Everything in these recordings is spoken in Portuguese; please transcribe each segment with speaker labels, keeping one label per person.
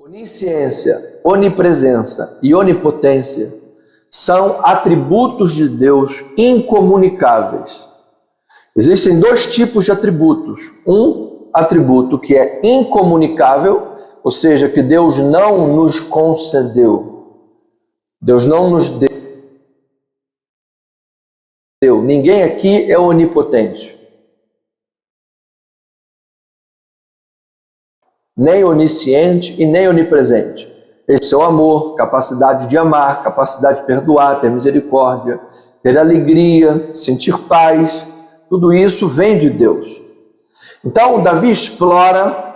Speaker 1: Onisciência, onipresença e onipotência são atributos de Deus incomunicáveis. Existem dois tipos de atributos. Um atributo que é incomunicável, ou seja, que Deus não nos concedeu. Deus não nos deu. Ninguém aqui é onipotente. Nem onisciente e nem onipresente. Esse é o amor, capacidade de amar, capacidade de perdoar, ter misericórdia, ter alegria, sentir paz. Tudo isso vem de Deus. Então, Davi explora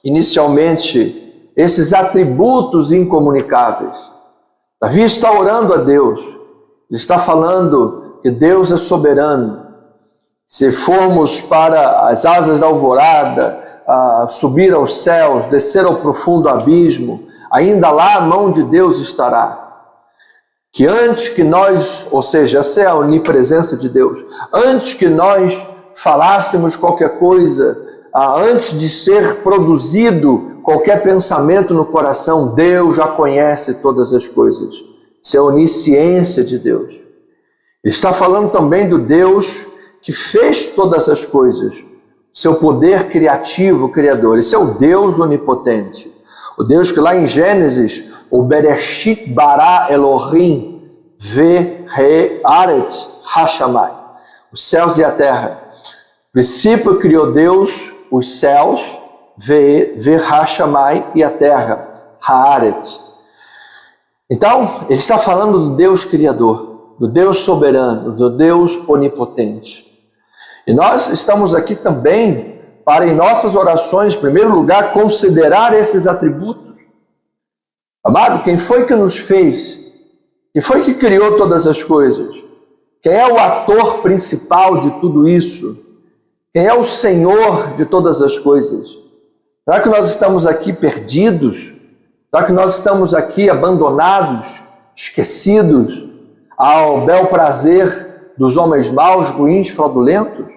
Speaker 1: inicialmente esses atributos incomunicáveis. Davi está orando a Deus. Ele está falando que Deus é soberano. Se formos para as asas da alvorada, subir aos céus, descer ao profundo abismo, ainda lá a mão de Deus estará. Que antes que nós, ou seja, essa é a onipresença de Deus, antes que nós falássemos qualquer coisa, antes de ser produzido qualquer pensamento no coração, Deus já conhece todas as coisas. Isso é a onisciência de Deus. Ele está falando também do Deus que fez todas as coisas, seu poder criativo, criador. Esse é o Deus onipotente. O Deus que lá em Gênesis, o Bereshit bara Elohim ve haaretz hashamai, os céus e a terra. No princípio criou Deus os céus, ve hashamai, e a terra, haaretz. Então, ele está falando do Deus criador, do Deus soberano, do Deus onipotente. E nós estamos aqui também para, em nossas orações, em primeiro lugar, considerar esses atributos. Amado, quem foi que nos fez? Quem foi que criou todas as coisas? Quem é o ator principal de tudo isso? Quem é o Senhor de todas as coisas? Será que nós estamos aqui perdidos? Será que nós estamos aqui abandonados, esquecidos ao bel prazer dos homens maus, ruins, fraudulentos?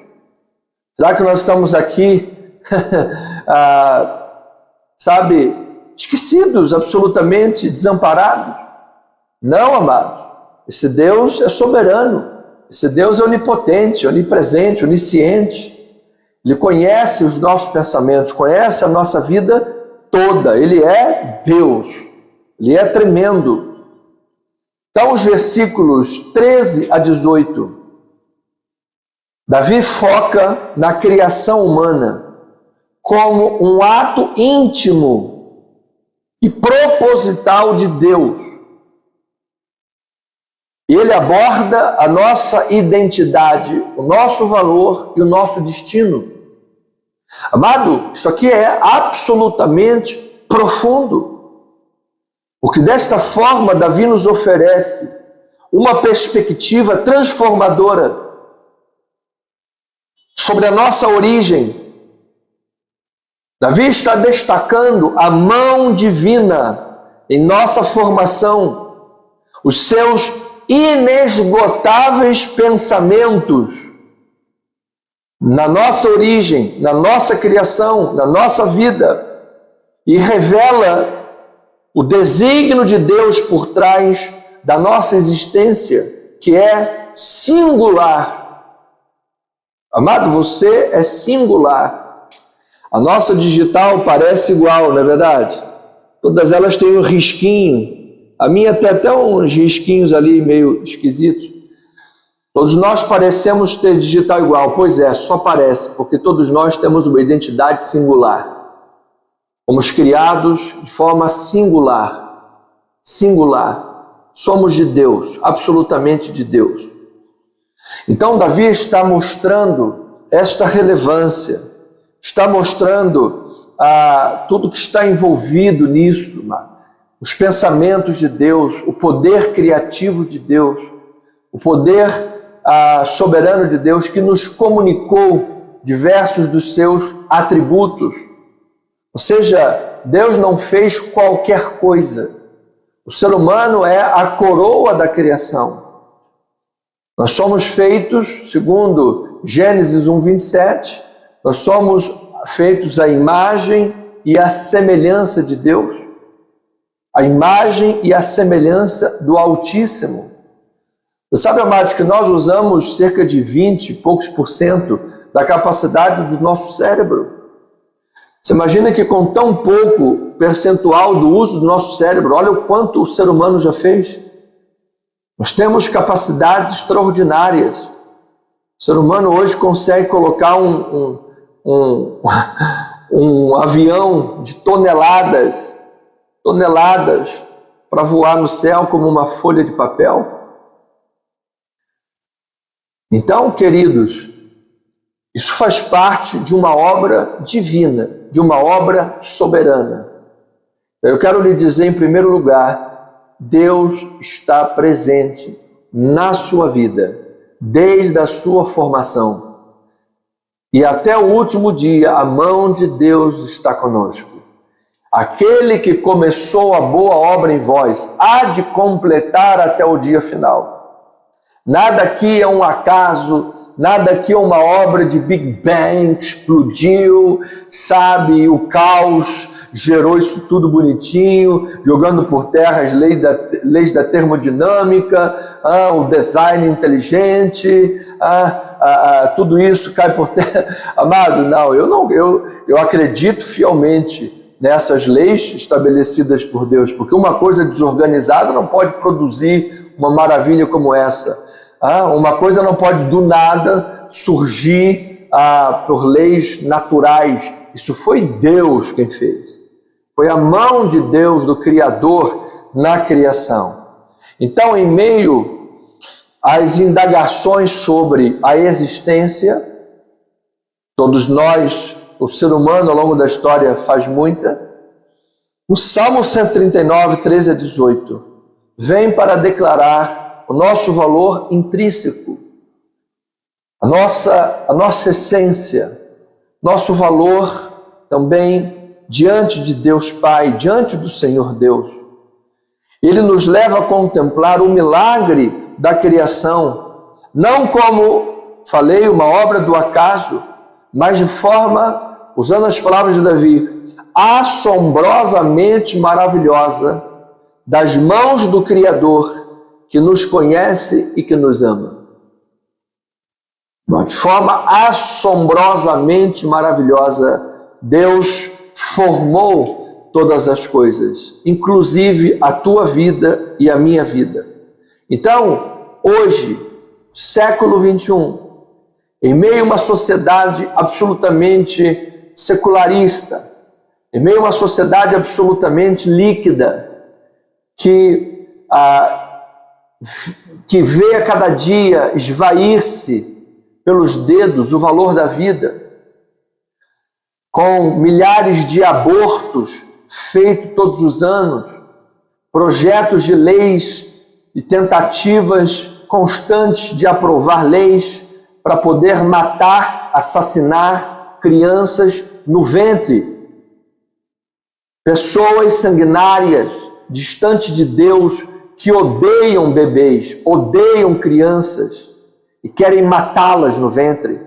Speaker 1: Será que nós estamos aqui, esquecidos, absolutamente desamparados? Não, amados. Esse Deus é soberano. Esse Deus é onipotente, onipresente, onisciente. Ele conhece os nossos pensamentos, conhece a nossa vida toda. Ele é Deus. Ele é tremendo. Então, os versículos 13 a 18, Davi foca na criação humana como um ato íntimo e proposital de Deus. E ele aborda a nossa identidade, o nosso valor e o nosso destino. Amado, isso aqui é absolutamente profundo. Porque desta forma Davi nos oferece uma perspectiva transformadora sobre a nossa origem. Davi está destacando a mão divina em nossa formação, os seus inesgotáveis pensamentos na nossa origem, na nossa criação, na nossa vida, e revela o desígnio de Deus por trás da nossa existência, que é singular. Amado, você é singular. A nossa digital parece igual, não é verdade? Todas elas têm um risquinho. A minha tem até uns risquinhos ali meio esquisitos. Todos nós parecemos ter digital igual. Pois é, só parece, porque todos nós temos uma identidade singular. Fomos criados de forma singular. Singular. Somos de Deus, absolutamente de Deus. Então, Davi está mostrando esta relevância, está mostrando tudo que está envolvido nisso, os pensamentos de Deus, o poder criativo de Deus, o poder soberano de Deus que nos comunicou diversos dos seus atributos. Ou seja, Deus não fez qualquer coisa. O ser humano é a coroa da criação. Nós somos feitos, segundo Gênesis 1:27, nós somos feitos à imagem e à semelhança de Deus. a imagem e a semelhança do Altíssimo. Você sabe, amados, que nós usamos cerca de 20 e poucos por cento da capacidade do nosso cérebro. Você imagina que com tão pouco percentual do uso do nosso cérebro, olha o quanto o ser humano já fez. Nós temos capacidades extraordinárias. O ser humano hoje consegue colocar um avião de toneladas para voar no céu como uma folha de papel. Então, queridos, isso faz parte de uma obra divina, de uma obra soberana. Eu quero lhe dizer, em primeiro lugar, Deus está presente na sua vida, desde a sua formação. E até o último dia, a mão de Deus está conosco. Aquele que começou a boa obra em vós, há de completar até o dia final. Nada aqui é um acaso, nada aqui é uma obra de Big Bang, que explodiu, sabe, o caos gerou isso tudo bonitinho, jogando por terra as leis da termodinâmica, o design inteligente, tudo isso cai por terra. Amado, não, eu acredito fielmente nessas leis estabelecidas por Deus, porque uma coisa desorganizada não pode produzir uma maravilha como essa. Uma coisa não pode do nada surgir por leis naturais. Isso foi Deus quem fez. Foi a mão de Deus, do Criador, na criação. Então, em meio às indagações sobre a existência, todos nós, o ser humano ao longo da história faz muita, o Salmo 139, 13 a 18, vem para declarar o nosso valor intrínseco, a nossa essência, nosso valor também diante de Deus Pai, diante do Senhor Deus. Ele nos leva a contemplar o milagre da criação, não como, falei, uma obra do acaso, mas de forma, usando as palavras de Davi, assombrosamente maravilhosa, das mãos do Criador, que nos conhece e que nos ama. De forma assombrosamente maravilhosa, Deus formou todas as coisas, inclusive a tua vida e a minha vida. Então, hoje, século 21, em meio a uma sociedade absolutamente secularista, em meio a uma sociedade absolutamente líquida, que vê a cada dia esvair-se pelos dedos o valor da vida, com milhares de abortos feitos todos os anos, projetos de leis e tentativas constantes de aprovar leis para poder matar, assassinar crianças no ventre, pessoas sanguinárias, distantes de Deus, que odeiam bebês, odeiam crianças e querem matá-las no ventre.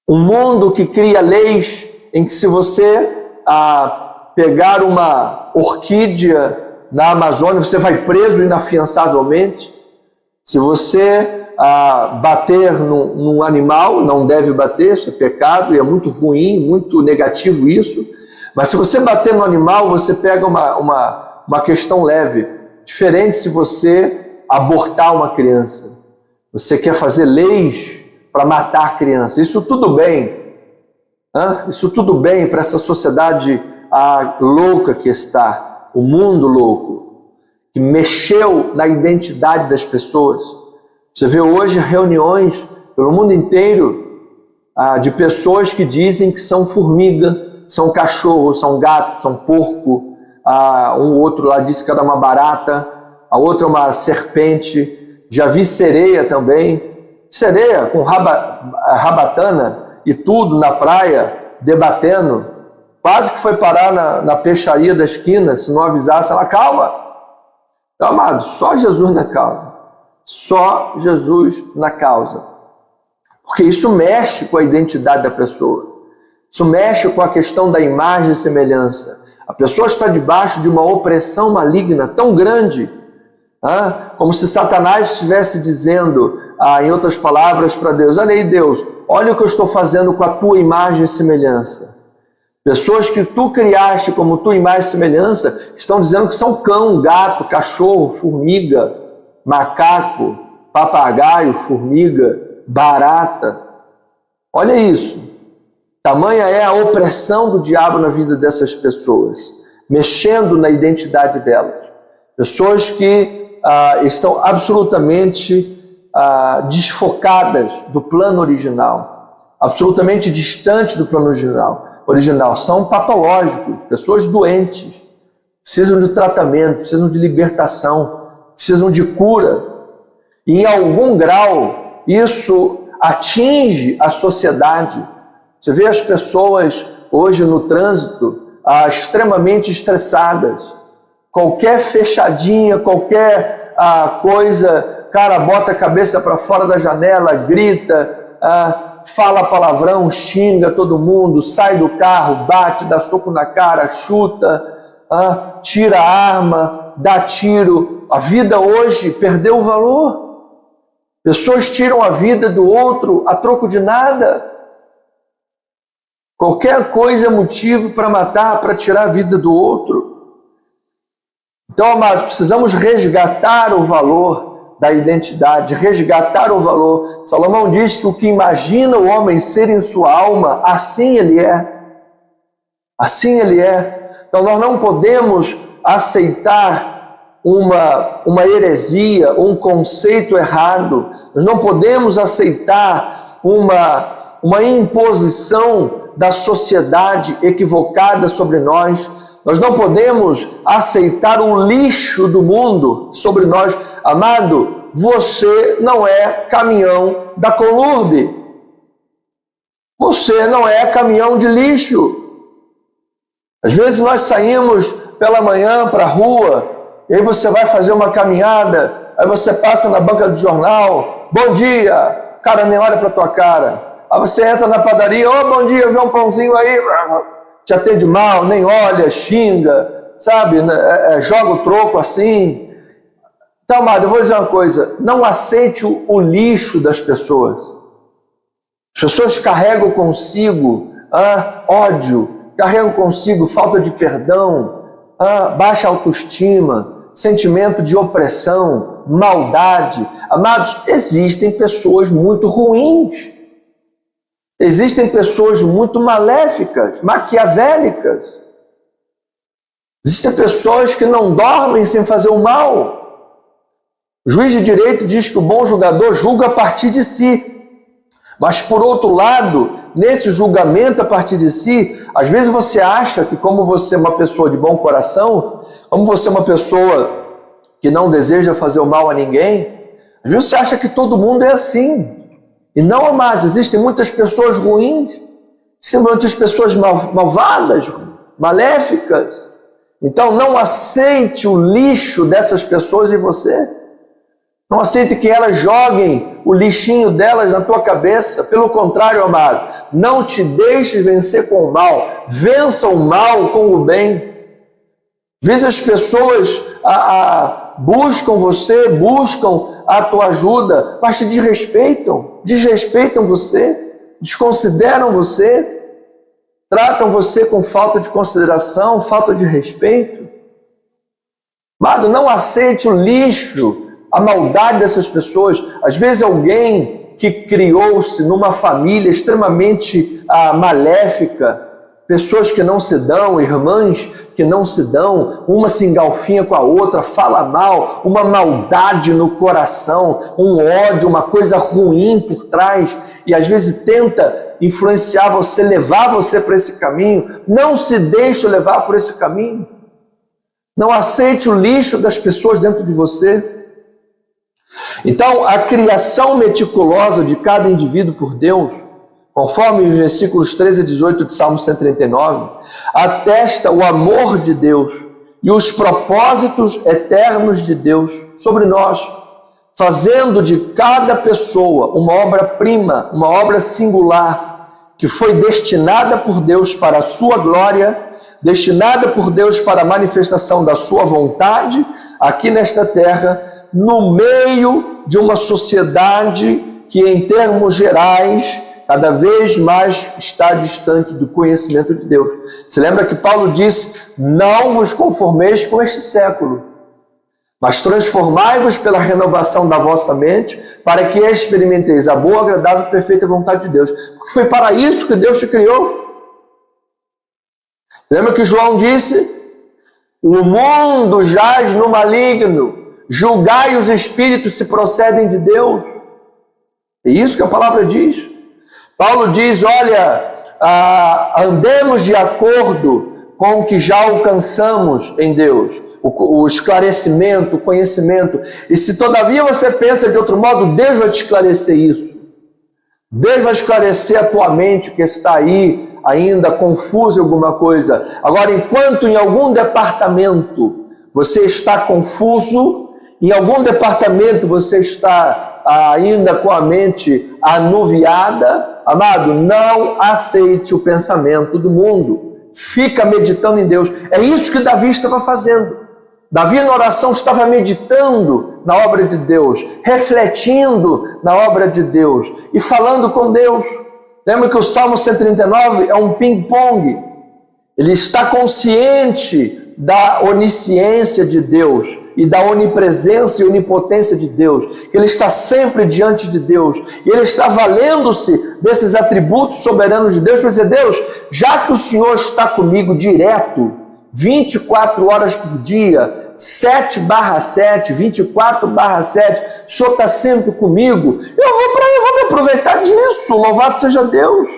Speaker 1: Um mundo que cria leis em que, se você pegar uma orquídea na Amazônia, você vai preso inafiançavelmente. Se você bater num animal, não deve bater, isso é pecado e é muito ruim, muito negativo isso. Mas se você bater no animal, você pega uma questão leve. Diferente se você abortar uma criança. Você quer fazer leis para matar crianças. Isso tudo bem. Isso tudo bem para essa sociedade louca que está. O mundo louco, que mexeu na identidade das pessoas. Você vê hoje reuniões pelo mundo inteiro de pessoas que dizem que são formiga, são cachorro, são gato, são porco. Um outro lá disse que era uma barata, a outra é uma serpente. Já vi sereia também. Sereia com rabatana e tudo na praia, debatendo. Quase que foi parar na peixaria da esquina, se não avisasse ela, calma. Então, amado, só Jesus na causa. Só Jesus na causa. Porque isso mexe com a identidade da pessoa. Isso mexe com a questão da imagem e semelhança. A pessoa está debaixo de uma opressão maligna tão grande, como se Satanás estivesse dizendo, em outras palavras, para Deus: olha aí, Deus, olha o que eu estou fazendo com a tua imagem e semelhança. Pessoas que tu criaste como tua imagem e semelhança estão dizendo que são cão, gato, cachorro, formiga, macaco, papagaio, formiga, barata. Olha isso. Tamanha é a opressão do diabo na vida dessas pessoas, mexendo na identidade delas. Pessoas que estão absolutamente desfocadas do plano original, absolutamente distantes do plano original. São patológicos, pessoas doentes, precisam de tratamento, precisam de libertação, precisam de cura. E em algum grau isso atinge a sociedade. Você vê as pessoas hoje no trânsito extremamente estressadas. Qualquer fechadinha, qualquer coisa, cara, bota a cabeça para fora da janela, grita, fala palavrão, xinga todo mundo, sai do carro, bate, dá soco na cara, chuta, tira a arma, dá tiro. A vida hoje perdeu o valor. Pessoas tiram a vida do outro a troco de nada. Qualquer coisa é motivo para matar, para tirar a vida do outro. Então, amados, precisamos resgatar o valor da identidade, resgatar o valor. Salomão diz que o que imagina o homem ser em sua alma, assim ele é. Assim ele é. Então, nós não podemos aceitar uma heresia, um conceito errado. Nós não podemos aceitar uma imposição da sociedade equivocada sobre nós. Nós não podemos aceitar o lixo do mundo sobre nós. Amado, você não é caminhão da Colurbe. Você não é caminhão de lixo. Às vezes nós saímos pela manhã para a rua, e aí você vai fazer uma caminhada, aí você passa na banca do jornal, bom dia, o cara nem olha para a tua cara. Aí você entra na padaria, bom dia, vê um pãozinho aí, te atende mal, nem olha, xinga, sabe, joga o troco assim. Então, amado, eu vou dizer uma coisa, não aceite o lixo das pessoas. As pessoas carregam consigo ódio, carregam consigo falta de perdão, baixa autoestima, sentimento de opressão, maldade. Amados, existem pessoas muito ruins. Existem pessoas muito maléficas, maquiavélicas. Existem pessoas que não dormem sem fazer o mal. O juiz de direito diz que o bom julgador julga a partir de si. Mas, por outro lado, nesse julgamento a partir de si, às vezes você acha que, como você é uma pessoa de bom coração, como você é uma pessoa que não deseja fazer o mal a ninguém, às vezes você acha que todo mundo é assim. E não, amados, existem muitas pessoas ruins, existem muitas pessoas malvadas, maléficas. Então não aceite o lixo dessas pessoas em você. Não aceite que elas joguem o lixinho delas na tua cabeça. Pelo contrário, amado, não te deixes vencer com o mal. Vença o mal com o bem. Às vezes as pessoas buscam você, buscam a tua ajuda, mas te desrespeitam você, desconsideram você, tratam você com falta de consideração, falta de respeito. Amado, não aceite o lixo, a maldade dessas pessoas. Às vezes alguém que criou-se numa família extremamente maléfica, pessoas que não se dão, irmãs que não se dão, uma se engalfinha com a outra, fala mal, uma maldade no coração, um ódio, uma coisa ruim por trás, e às vezes tenta influenciar você, levar você para esse caminho. Não se deixe levar por esse caminho. Não aceite o lixo das pessoas dentro de você. Então, a criação meticulosa de cada indivíduo por Deus, conforme os versículos 13 a 18 de Salmo 139, atesta o amor de Deus e os propósitos eternos de Deus sobre nós, fazendo de cada pessoa uma obra-prima, uma obra singular, que foi destinada por Deus para a sua glória, destinada por Deus para a manifestação da sua vontade aqui nesta terra, no meio de uma sociedade que, em termos gerais, cada vez mais está distante do conhecimento de Deus. Você lembra que Paulo disse: não vos conformeis com este século, mas transformai-vos pela renovação da vossa mente, para que experimenteis a boa, agradável e perfeita vontade de Deus. Porque foi para isso que Deus te criou. Lembra que João disse: o mundo jaz no maligno, julgai os espíritos se procedem de Deus. É isso que a palavra diz. Paulo diz: olha, andemos de acordo com o que já alcançamos em Deus, o esclarecimento, o conhecimento. E se todavia você pensa de outro modo, Deus vai te esclarecer isso. Deus vai esclarecer a tua mente que está aí ainda confusa em alguma coisa. Agora, enquanto em algum departamento você está confuso, em algum departamento você está ainda com a mente anuviada, amado, não aceite o pensamento do mundo. Fica meditando em Deus. É isso que Davi estava fazendo. Davi, na oração, estava meditando na obra de Deus, refletindo na obra de Deus e falando com Deus. Lembra que o Salmo 139 é um ping-pong. Ele está consciente da onisciência de Deus e da onipresença e onipotência de Deus. Ele está sempre diante de Deus. E ele está valendo-se desses atributos soberanos de Deus para dizer: Deus, já que o Senhor está comigo direto, 24 horas por dia, 7/7, 24/7, o Senhor está sempre comigo, eu vou me aproveitar disso. Louvado seja Deus.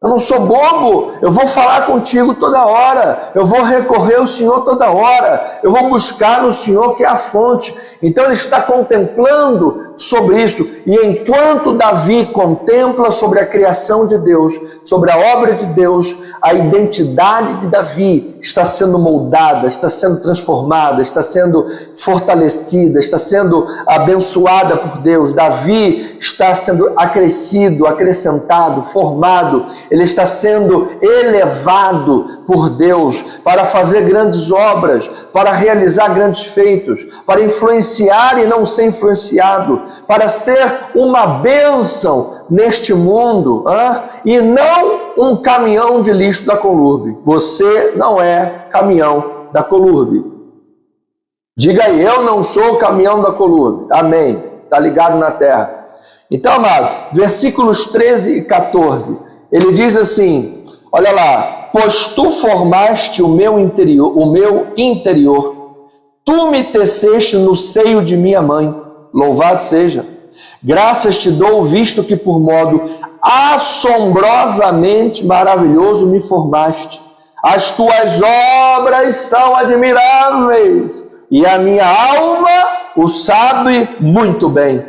Speaker 1: Eu não sou bobo, eu vou falar contigo toda hora, eu vou recorrer ao Senhor toda hora, eu vou buscar no Senhor que é a fonte. Então ele está contemplando sobre isso, e enquanto Davi contempla sobre a criação de Deus, sobre a obra de Deus, a identidade de Davi está sendo moldada, está sendo transformada, está sendo fortalecida, está sendo abençoada por Deus. Davi está sendo acrescido, acrescentado, formado, ele está sendo elevado por Deus para fazer grandes obras, para realizar grandes feitos, para influenciar e não ser influenciado, para ser uma bênção neste mundo, e não um caminhão de lixo da Colurbe. Você não é caminhão da Colurbe. Diga aí: eu não sou caminhão da Colurbe. Amém. Está ligado na terra. Então, amado, versículos 13 e 14, ele diz assim, olha lá: pois tu formaste o meu interior, tu me teceste no seio de minha mãe. Louvado seja. Graças te dou, visto que por modo assombrosamente maravilhoso me formaste. As tuas obras são admiráveis, e a minha alma o sabe muito bem.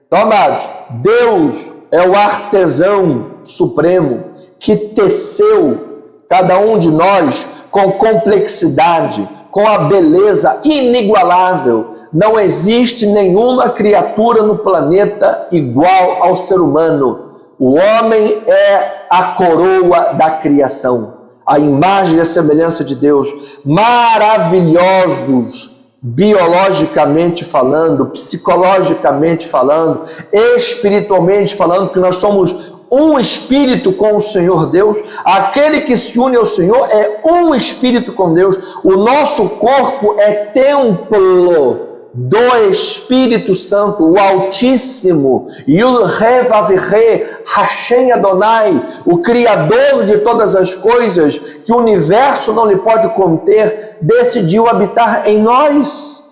Speaker 1: Então, amados, Deus é o artesão supremo que teceu cada um de nós com complexidade, com a beleza inigualável. Não existe nenhuma criatura no planeta igual ao ser humano. O homem é a coroa da criação, a imagem e a semelhança de Deus, maravilhosos, biologicamente falando, psicologicamente falando, espiritualmente falando, que nós somos um espírito com o Senhor Deus. Aquele que se une ao Senhor é um espírito com Deus. O nosso corpo é templo do Espírito Santo, o Altíssimo, e o Revavirre, Hashem Adonai, o Criador de todas as coisas, que o universo não lhe pode conter, decidiu habitar em nós.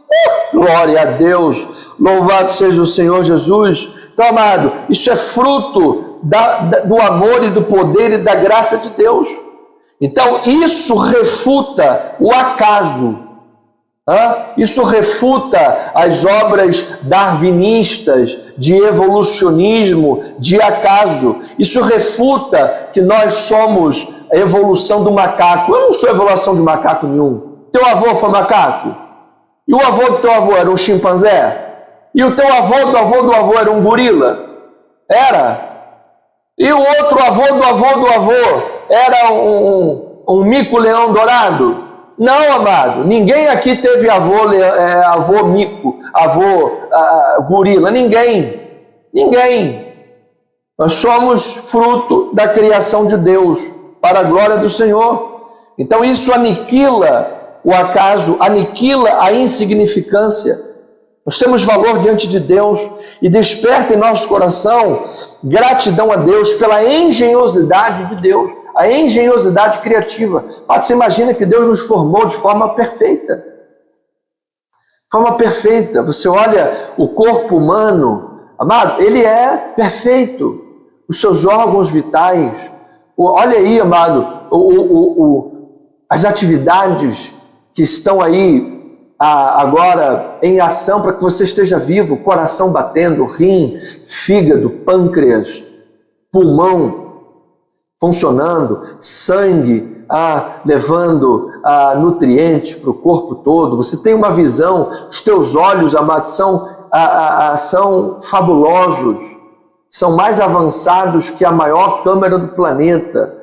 Speaker 1: Glória a Deus, louvado seja o Senhor Jesus. Então, amado, isso é fruto do amor e do poder e da graça de Deus. Então, isso refuta o acaso. Isso refuta as obras darwinistas de evolucionismo, de acaso. Isso refuta que nós somos a evolução do macaco. Eu não sou evolução de macaco nenhum. Teu avô foi macaco? E o avô do teu avô era um chimpanzé? E o teu avô do avô do avô era um gorila? Era? E o outro avô do avô do avô era um mico-leão dourado? Não, amado. Ninguém aqui teve avô mico, avô gorila. Ninguém. Nós somos fruto da criação de Deus, para a glória do Senhor. Então isso aniquila o acaso, aniquila a insignificância. Nós temos valor diante de Deus e desperta em nosso coração gratidão a Deus pela engenhosidade de Deus, a engenhosidade criativa. Você imagina que Deus nos formou de forma perfeita. Você olha o corpo humano, amado, ele é perfeito. Os seus órgãos vitais, olha aí, amado, as atividades que estão aí agora em ação para que você esteja vivo, coração batendo, rim, fígado, pâncreas, pulmão funcionando, sangue levando nutrientes para o corpo todo. Você tem uma visão, os teus olhos, amados, são fabulosos, são mais avançados que a maior câmera do planeta.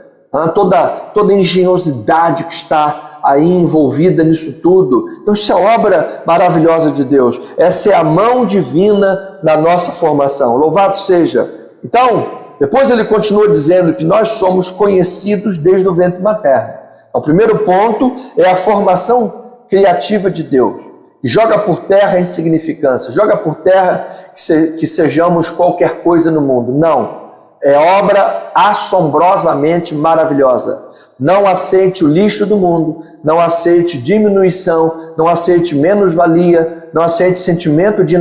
Speaker 1: Toda a engenhosidade que está aí envolvida nisso tudo. Então isso é obra maravilhosa de Deus. Essa é a mão divina na nossa formação. Louvado seja. Então, depois ele continua dizendo que nós somos conhecidos desde o ventre materno. O primeiro ponto é a formação criativa de Deus, que joga por terra a insignificância, joga por terra que sejamos qualquer coisa no mundo. Não. É obra assombrosamente maravilhosa. Não aceite o lixo do mundo, não aceite diminuição, não aceite menos-valia, não aceite sentimento de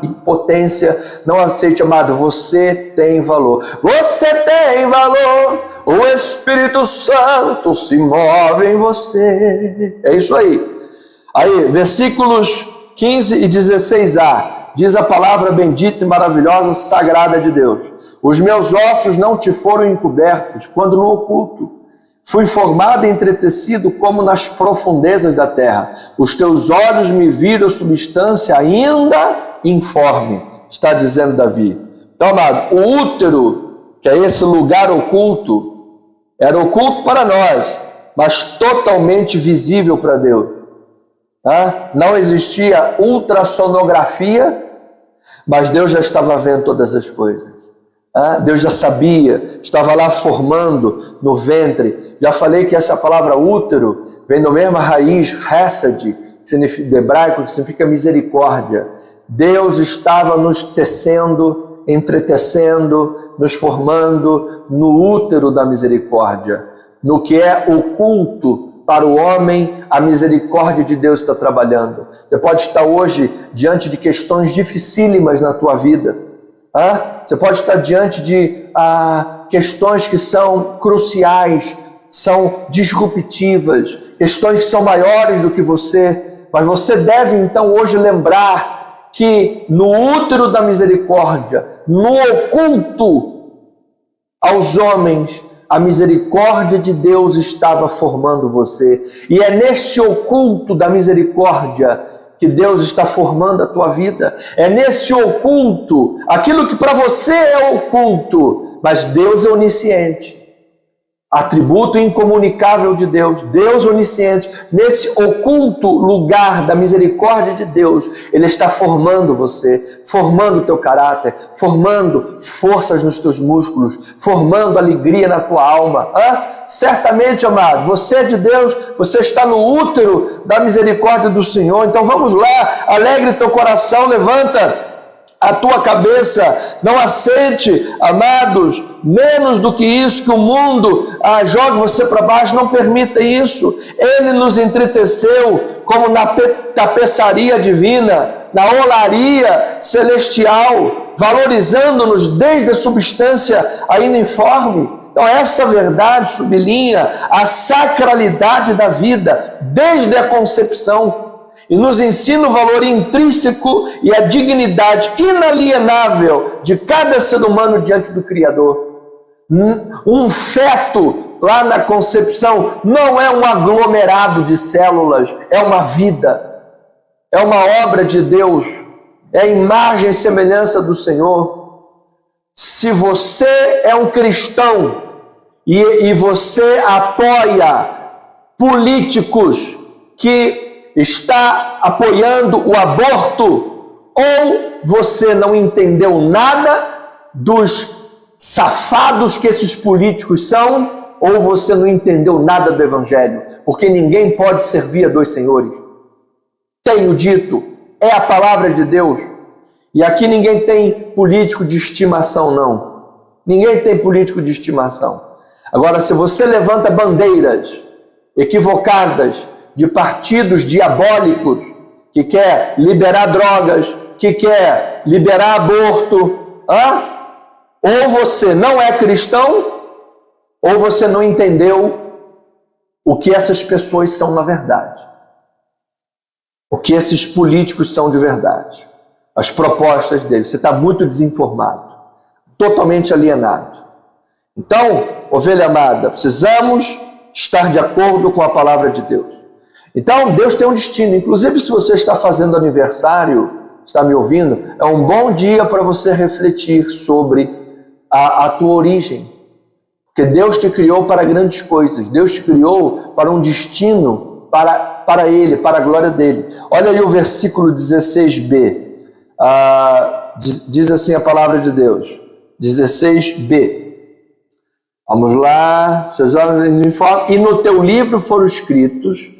Speaker 1: impotência, não aceite, amado, você tem valor. Você tem valor, o Espírito Santo se move em você. É isso aí. Aí, versículos 15 e 16a, diz a palavra bendita e maravilhosa, sagrada de Deus. Os meus ossos não te foram encobertos quando no oculto. Fui formado e entretecido como nas profundezas da terra. Os teus olhos me viram substância ainda informe, está dizendo Davi. Então, amado, o útero, que é esse lugar oculto, era oculto para nós, mas totalmente visível para Deus. Não existia ultrassonografia, mas Deus já estava vendo todas as coisas. Deus já sabia, estava lá formando no ventre. Já falei que essa palavra útero vem da mesma raiz, hesed, do hebraico, que significa misericórdia. Deus estava nos tecendo, entretecendo, nos formando no útero da misericórdia. No que é oculto para o homem, a misericórdia de Deus está trabalhando. Você pode estar hoje diante de questões dificílimas na tua vida. Você pode estar diante de questões que são cruciais, são disruptivas, questões que são maiores do que você, mas você deve então hoje lembrar que no útero da misericórdia, no oculto aos homens, a misericórdia de Deus estava formando você, e é nesse oculto da misericórdia que Deus está formando a tua vida. É nesse oculto, aquilo que para você é oculto, mas Deus é onisciente. Atributo incomunicável de Deus, Deus onisciente. Nesse oculto lugar da misericórdia de Deus, Ele está formando você, formando o teu caráter, formando forças nos teus músculos, formando alegria na tua alma. Certamente, amado, você é de Deus, você está no útero da misericórdia do Senhor. Então vamos lá, alegre teu coração, levanta a tua cabeça, não aceite, amados, menos do que isso, que o mundo jogue você para baixo, não permita isso. Ele nos entreteceu como na tapeçaria divina, na olaria celestial, valorizando-nos desde a substância ainda informe. Então essa verdade sublinha a sacralidade da vida desde a concepção e nos ensina o valor intrínseco e a dignidade inalienável de cada ser humano diante do Criador. Um feto lá na concepção não é um aglomerado de células, é uma vida, é uma obra de Deus, é a imagem e semelhança do Senhor. Se você é um cristão e você apoia políticos que está apoiando o aborto, ou você não entendeu nada dos safados que esses políticos são, ou você não entendeu nada do Evangelho, porque ninguém pode servir a dois senhores. Tenho dito, é a palavra de Deus, e aqui ninguém tem político de estimação, não. Ninguém tem político de estimação. Agora, se você levanta bandeiras equivocadas de partidos diabólicos que quer liberar drogas, que quer liberar aborto, ou você não é cristão, ou você não entendeu o que essas pessoas são na verdade. O que esses políticos são de verdade. As propostas deles. Você está muito desinformado. Totalmente alienado. Então, ovelha amada, precisamos estar de acordo com a palavra de Deus. Então, Deus tem um destino. Inclusive, se você está fazendo aniversário, está me ouvindo, é um bom dia para você refletir sobre a tua origem. Porque Deus te criou para grandes coisas. Deus te criou para um destino, para Ele, para a glória dEle. Olha aí o versículo 16b. Diz assim a palavra de Deus. 16b. Vamos lá. E no teu livro foram escritos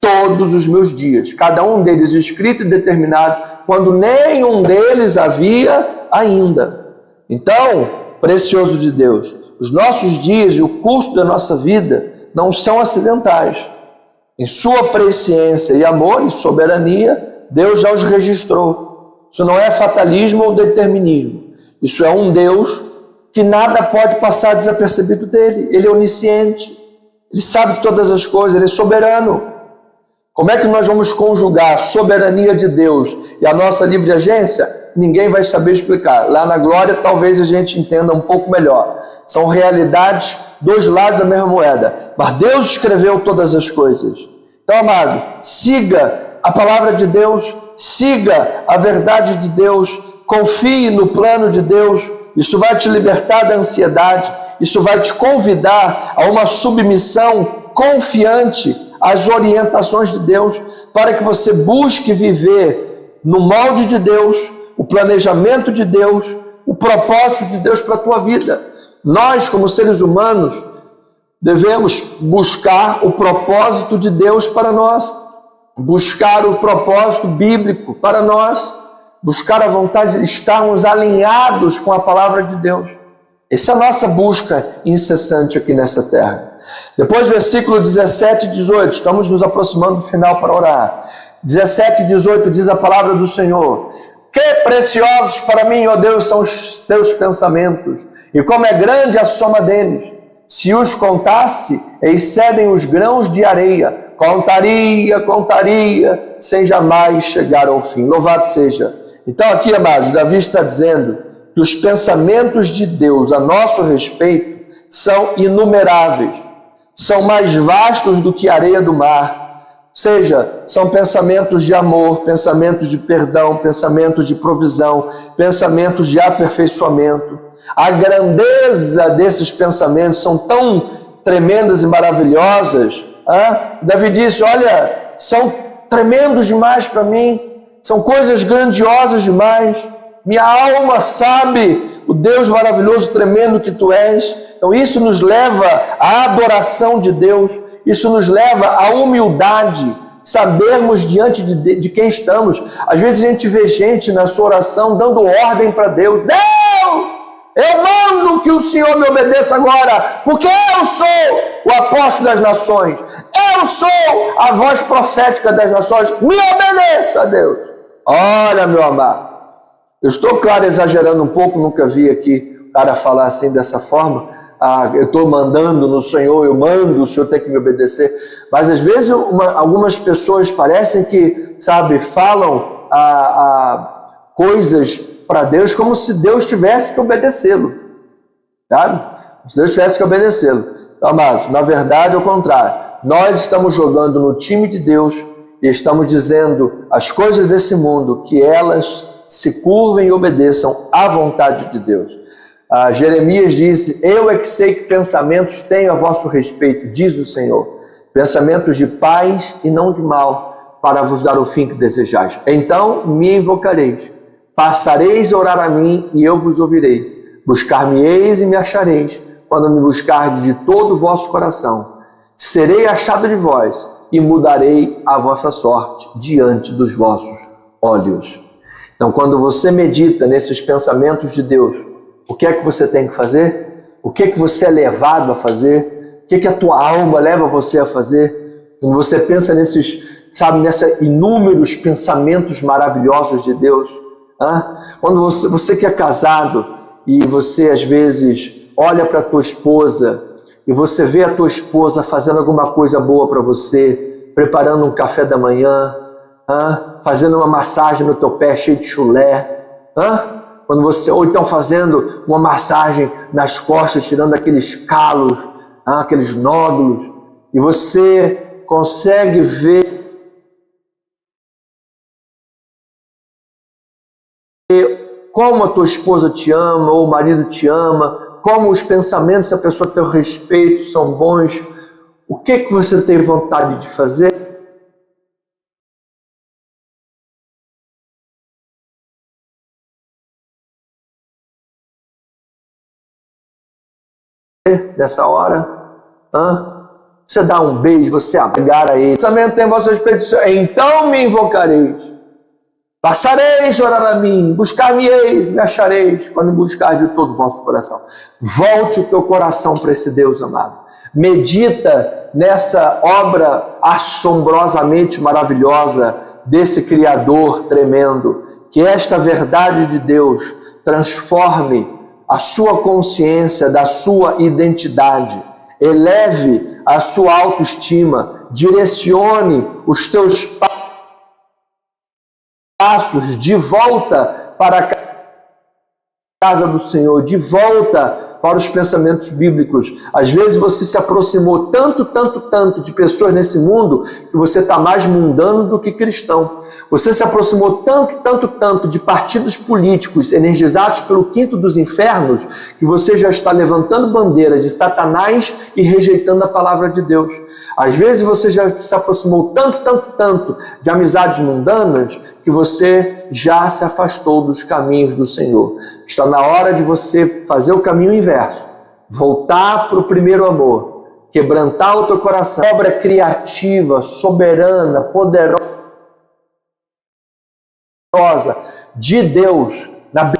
Speaker 1: todos os meus dias, cada um deles escrito e determinado, quando nenhum deles havia ainda. Então, precioso de Deus, os nossos dias e o curso da nossa vida não são acidentais. Em sua presciência e amor e soberania, Deus já os registrou. Isso não é fatalismo ou determinismo. Isso é um Deus que nada pode passar desapercebido dele. Ele é onisciente. Ele sabe de todas as coisas. Ele é soberano. Como é que nós vamos conjugar a soberania de Deus e a nossa livre agência? Ninguém vai saber explicar. Lá na glória, talvez a gente entenda um pouco melhor. São realidades, dois lados da mesma moeda. Mas Deus escreveu todas as coisas. Então, amado, siga a palavra de Deus, siga a verdade de Deus, confie no plano de Deus. Isso vai te libertar da ansiedade, isso vai te convidar a uma submissão confiante às orientações de Deus, para que você busque viver no molde de Deus, o planejamento de Deus, o propósito de Deus para a tua vida. Nós, como seres humanos, devemos buscar o propósito de Deus para nós, buscar o propósito bíblico para nós, buscar a vontade de estarmos alinhados com a palavra de Deus. Essa é a nossa busca incessante aqui nessa terra. Depois, versículo 17 e 18, estamos nos aproximando do final para orar. 17 e 18 diz a palavra do Senhor: que preciosos para mim, ó Deus, são os teus pensamentos, e como é grande a soma deles. Se os contasse, excedem os grãos de areia. Contaria, sem jamais chegar ao fim. Louvado seja. Então aqui, amados, Davi está dizendo que os pensamentos de Deus a nosso respeito são inumeráveis, são mais vastos do que a areia do mar. Ou seja, são pensamentos de amor, pensamentos de perdão, pensamentos de provisão, pensamentos de aperfeiçoamento. A grandeza desses pensamentos são tão tremendas e maravilhosas. Davi disse, olha, são tremendos demais para mim, são coisas grandiosas demais. Minha alma sabe o Deus maravilhoso, tremendo que tu és. Então isso nos leva à adoração de Deus, isso nos leva à humildade, sabermos diante de quem estamos. Às vezes a gente vê gente na sua oração dando ordem para Deus. Deus, eu mando que o Senhor me obedeça agora, porque eu sou o apóstolo das nações, eu sou a voz profética das nações, me obedeça, Deus. Olha, meu amado, eu estou, claro, exagerando um pouco, nunca vi aqui o cara falar assim dessa forma. Eu estou mandando no Senhor, eu mando, o Senhor tem que me obedecer. Mas às vezes algumas pessoas parecem que, sabe, falam coisas para Deus como se Deus tivesse que obedecê-lo, sabe? Se Deus tivesse que obedecê-lo. Então, amados, na verdade é o contrário. Nós estamos jogando no time de Deus e estamos dizendo às coisas desse mundo que elas se curvem e obedeçam à vontade de Deus. Jeremias disse: eu é que sei que pensamentos tenho a vosso respeito, diz o Senhor, pensamentos de paz e não de mal, para vos dar o fim que desejais. Então me invocareis, passareis a orar a mim e eu vos ouvirei. Buscar-me-eis e me achareis, quando me buscardes de todo o vosso coração. Serei achado de vós e mudarei a vossa sorte diante dos vossos olhos. Então, quando você medita nesses pensamentos de Deus, o que é que você tem que fazer? O que é que você é levado a fazer? O que é que a tua alma leva você a fazer? Quando você pensa nesses, nesses inúmeros pensamentos maravilhosos de Deus. Quando você que é casado e você às vezes olha para a tua esposa e você vê a tua esposa fazendo alguma coisa boa para você, preparando um café da manhã, fazendo uma massagem no teu pé cheio de chulé, quando você, ou então fazendo uma massagem nas costas, tirando aqueles calos, aqueles nódulos, e você consegue ver como a tua esposa te ama, ou o marido te ama, como os pensamentos da pessoa a teu respeito são bons, o que você tem vontade de fazer? Nessa hora, você dá um beijo, você agarra ele, pensamento tem vosso respeito, então me invocareis, passareis a orar a mim, buscar-me-eis, me achareis, quando me buscar de todo o vosso coração. Volte o teu coração para esse Deus amado, medita nessa obra assombrosamente maravilhosa desse Criador tremendo, que esta verdade de Deus transforme a sua consciência da sua identidade, eleve a sua autoestima, direcione os teus passos de volta para a casa do Senhor, de volta para os pensamentos bíblicos. Às vezes você se aproximou tanto de pessoas nesse mundo que você está mais mundano do que cristão. Você se aproximou tanto de partidos políticos energizados pelo quinto dos infernos que você já está levantando bandeira de Satanás e rejeitando a palavra de Deus. Às vezes você já se aproximou tanto de amizades mundanas que você já se afastou dos caminhos do Senhor. Está na hora de você fazer o caminho inverso, voltar para o primeiro amor, quebrantar o teu coração. Obra criativa, soberana, poderosa de Deus na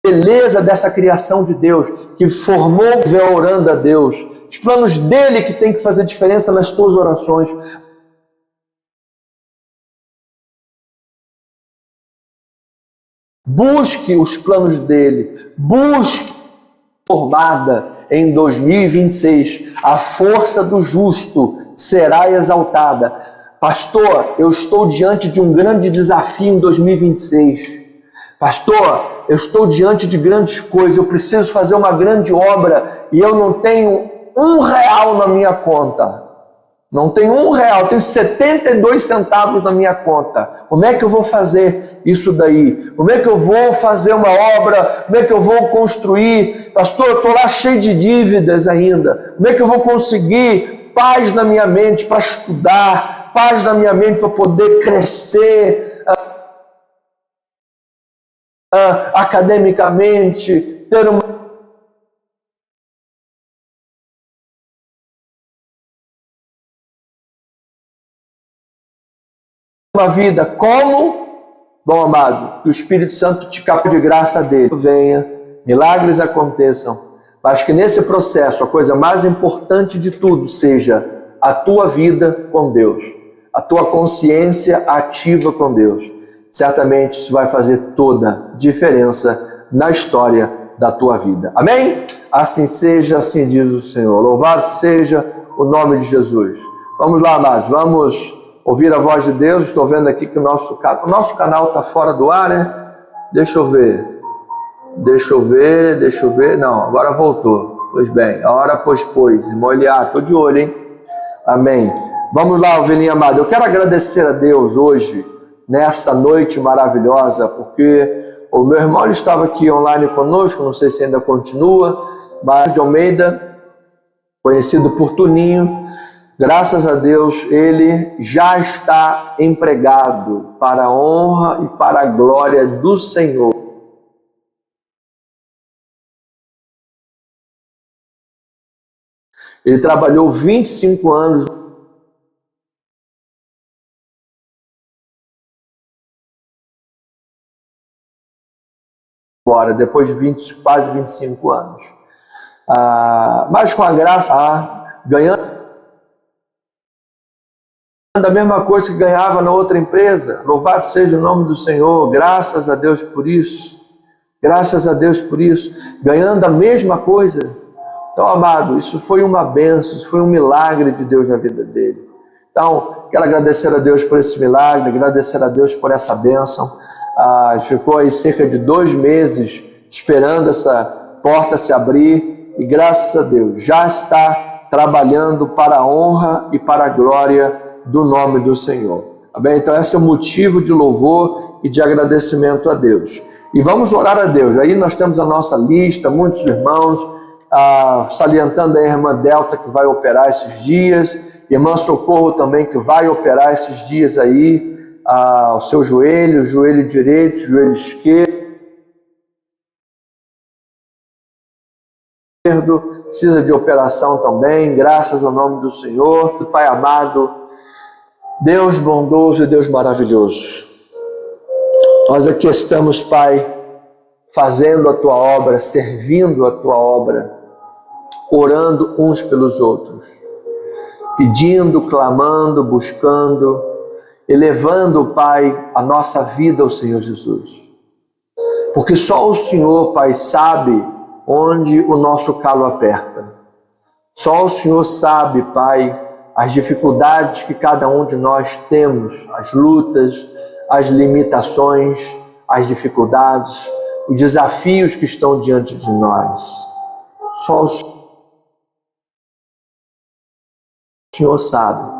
Speaker 1: beleza dessa criação de Deus, que formou orando a Deus, os planos dele que tem que fazer diferença nas tuas orações. Busque os planos dele, busque formada em 2026, a força do justo será exaltada. Pastor, eu estou diante de um grande desafio em 2026. Pastor, eu estou diante de grandes coisas, eu preciso fazer uma grande obra e eu não tenho R$1 na minha conta. Não tenho R$1, tenho 72 centavos na minha conta. Como é que eu vou fazer isso daí? Como é que eu vou fazer uma obra? Como é que eu vou construir? Pastor, eu estou lá cheio de dívidas ainda. Como é que eu vou conseguir paz na minha mente para estudar? Paz na minha mente para poder crescer academicamente, ter uma vida como? Bom amado, que o Espírito Santo te capte de graça dele. Venha, milagres aconteçam, mas que nesse processo a coisa mais importante de tudo seja a tua vida com Deus, a tua consciência ativa com Deus. Certamente isso vai fazer toda a diferença na história da tua vida. Amém? Assim seja, assim diz o Senhor. Louvado seja o nome de Jesus. Vamos lá, amados, vamos ouvir a voz de Deus. Estou vendo aqui que o nosso canal está fora do ar, né? Deixa eu ver. Não, agora voltou. Pois bem, a hora pois, molhar. Estou de olho, hein? Amém. Vamos lá, ovelhinha amada. Eu quero agradecer a Deus hoje, nessa noite maravilhosa, porque o meu irmão estava aqui online conosco, não sei se ainda continua, Mário de Almeida, conhecido por Tuninho. Graças a Deus, ele já está empregado para a honra e para a glória do Senhor. Ele trabalhou 25 anos fora, depois de quase 25 anos. Mas com a graça, ganhando a mesma coisa que ganhava na outra empresa. Louvado seja o nome do Senhor, graças a Deus por isso. Graças a Deus por isso. Ganhando a mesma coisa. Então, amado, isso foi uma bênção, isso foi um milagre de Deus na vida dele. Então, quero agradecer a Deus por esse milagre, agradecer a Deus por essa bênção. Ficou aí cerca de 2 meses esperando essa porta se abrir e graças a Deus já está trabalhando para a honra e para a glória do nome do Senhor. Amém? Então esse é o motivo de louvor e de agradecimento a Deus. E vamos orar a Deus. Aí nós temos a nossa lista, muitos irmãos, salientando a irmã Delta que vai operar esses dias, irmã Socorro também que vai operar esses dias aí, o seu joelho direito, joelho esquerdo, precisa de operação também, graças ao nome do Senhor, do Pai amado, Deus bondoso e Deus maravilhoso. Nós aqui estamos, Pai, fazendo a Tua obra, servindo a Tua obra, orando uns pelos outros, pedindo, clamando, buscando, elevando, Pai, a nossa vida ao Senhor Jesus. Porque só o Senhor, Pai, sabe onde o nosso calo aperta. Só o Senhor sabe, Pai, as dificuldades que cada um de nós temos, as lutas, as limitações, as dificuldades, os desafios que estão diante de nós. Só o Senhor sabe.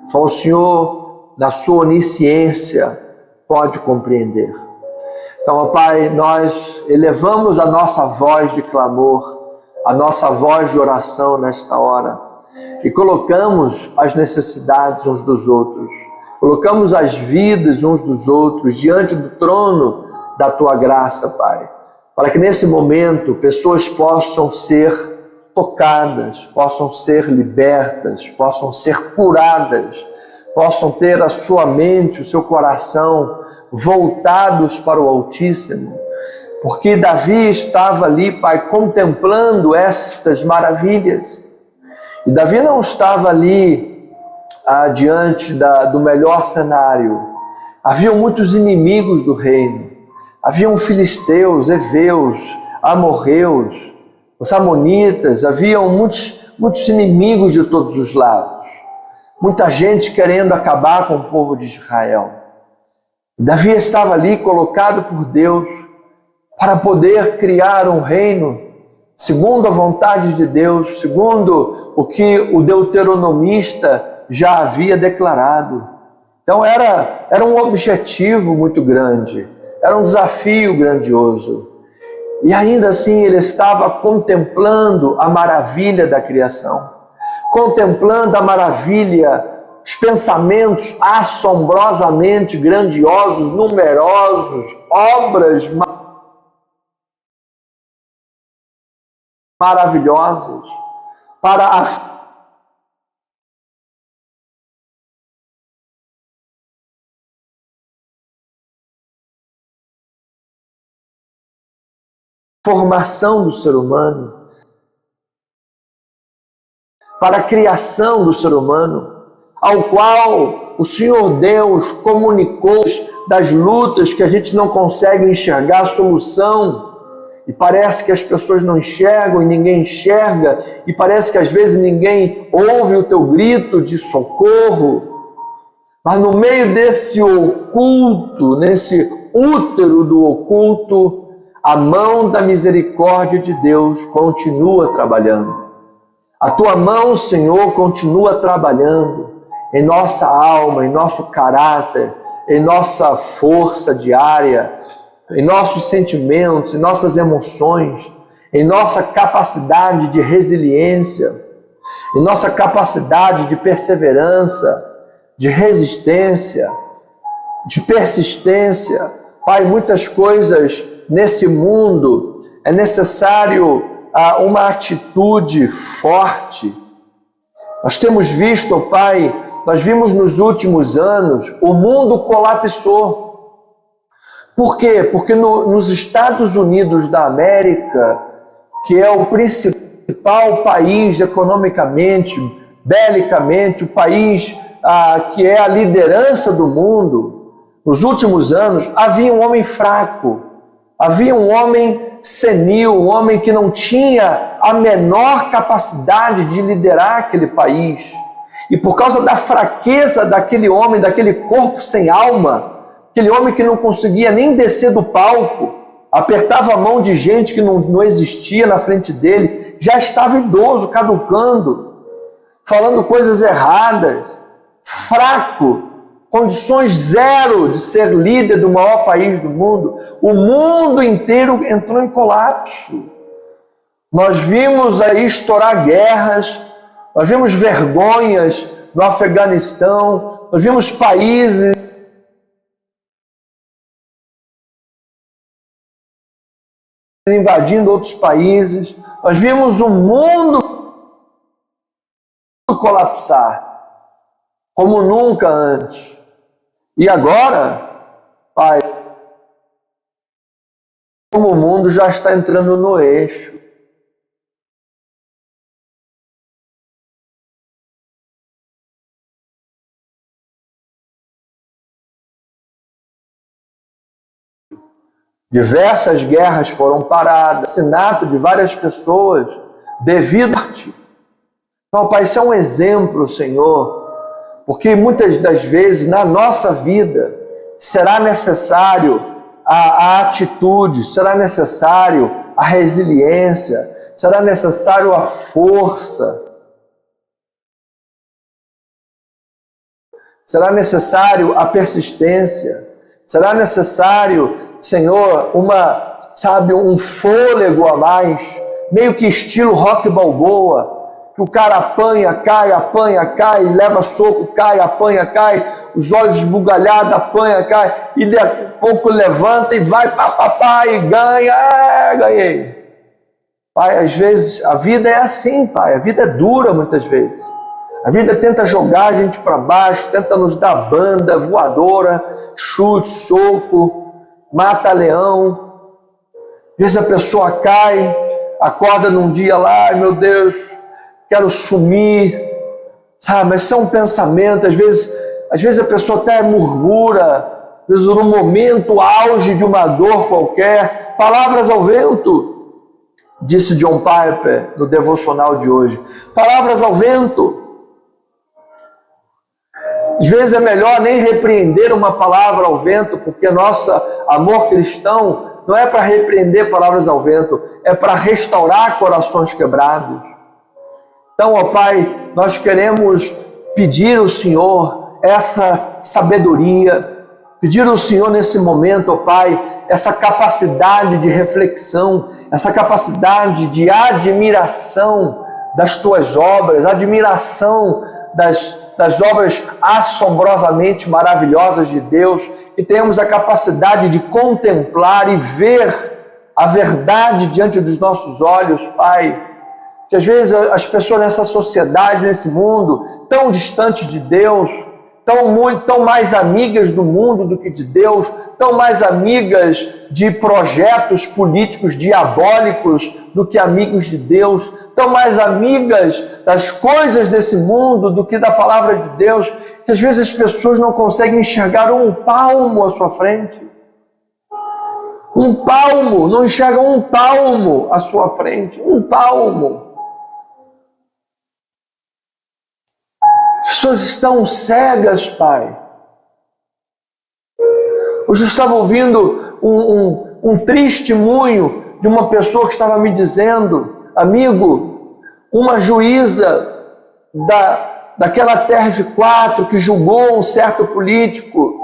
Speaker 1: Só o Senhor, na sua onisciência, pode compreender. Então, ó Pai, nós elevamos a nossa voz de clamor, a nossa voz de oração nesta hora e colocamos as necessidades uns dos outros, colocamos as vidas uns dos outros diante do trono da Tua graça, Pai, para que nesse momento pessoas possam ser tocadas, possam ser libertas, possam ser curadas, possam ter a sua mente, o seu coração voltados para o Altíssimo, porque Davi estava ali, Pai, contemplando estas maravilhas. E Davi não estava ali diante do melhor cenário. Haviam muitos inimigos do reino. Haviam filisteus, heveus, amorreus, os amonitas. Haviam muitos inimigos de todos os lados. Muita gente querendo acabar com o povo de Israel. Davi estava ali colocado por Deus para poder criar um reino segundo a vontade de Deus, segundo o que o deuteronomista já havia declarado. Então era um objetivo muito grande, era um desafio grandioso. E ainda assim ele estava contemplando a maravilha da criação, contemplando a maravilha, os pensamentos assombrosamente grandiosos, numerosos, obras maravilhosas para a formação do ser humano, para a criação do ser humano, ao qual o Senhor Deus comunicou das lutas que a gente não consegue enxergar a solução, e parece que as pessoas não enxergam e ninguém enxerga, e parece que às vezes ninguém ouve o teu grito de socorro, mas no meio desse oculto, nesse útero do oculto, a mão da misericórdia de Deus continua trabalhando. A tua mão, Senhor, continua trabalhando. em nossa alma, em nosso caráter, em nossa força diária, em nossos sentimentos, em nossas emoções, em nossa capacidade de resiliência, em nossa capacidade de perseverança, de resistência, de persistência. Pai, muitas coisas nesse mundo é necessário uma atitude forte. Nós temos visto, Pai, nós vimos nos últimos anos, o mundo colapsou. Por quê? Porque nos Estados Unidos da América, que é o principal país economicamente, belicamente, o país que é a liderança do mundo, nos últimos anos, havia um homem fraco, havia um homem senil, um homem que não tinha a menor capacidade de liderar aquele país. E por causa da fraqueza daquele homem, daquele corpo sem alma, aquele homem que não conseguia nem descer do palco, apertava a mão de gente que não existia na frente dele, já estava idoso, caducando, falando coisas erradas, fraco, condições zero de ser líder do maior país do mundo. O mundo inteiro entrou em colapso. Nós vimos aí estourar guerras, nós vimos vergonhas no Afeganistão, nós vimos países invadindo outros países, nós vimos o mundo colapsar como nunca antes. E agora, Pai, como o mundo já está entrando no eixo. Diversas guerras foram paradas, assassinato de várias pessoas devido a ti. Então, Pai, isso é um exemplo, Senhor, porque muitas das vezes na nossa vida será necessário a atitude, será necessário a resiliência, será necessário a força, será necessário a persistência, será necessário, Senhor, um fôlego a mais, meio que estilo Rock Balboa, que o cara apanha, cai, leva soco, cai, apanha, cai, os olhos esbugalhados, apanha, cai, e daqui a pouco levanta e vai, e ganha, ganhei. Pai, às vezes a vida é assim, Pai, a vida é dura muitas vezes. A vida tenta jogar a gente para baixo, tenta nos dar banda, voadora, chute, soco, mata-leão. Às vezes a pessoa cai, acorda num dia lá, ai meu Deus, quero sumir, sabe? Mas isso é um pensamento, às vezes a pessoa até murmura, às vezes no momento auge de uma dor qualquer, palavras ao vento, disse John Piper no devocional de hoje, palavras ao vento. Às vezes é melhor nem repreender uma palavra ao vento, porque nosso amor cristão não é para repreender palavras ao vento, é para restaurar corações quebrados. Então, ó Pai, nós queremos pedir ao Senhor essa sabedoria, pedir ao Senhor nesse momento, ó Pai, essa capacidade de reflexão, essa capacidade de admiração das Tuas obras, admiração das obras assombrosamente maravilhosas de Deus, e tenhamos a capacidade de contemplar e ver a verdade diante dos nossos olhos, Pai. Que às vezes as pessoas nessa sociedade, nesse mundo, tão distantes de Deus, tão mais amigas do mundo do que de Deus, tão mais amigas de projetos políticos diabólicos do que amigos de Deus, tão mais amigas das coisas desse mundo do que da palavra de Deus, que às vezes as pessoas não conseguem enxergar um palmo à sua frente. Um palmo, não enxergam um palmo à sua frente, um palmo. As pessoas estão cegas, Pai. Hoje eu estava ouvindo um testemunho de uma pessoa que estava me dizendo, amigo, uma juíza daquela TRF4 que julgou um certo político,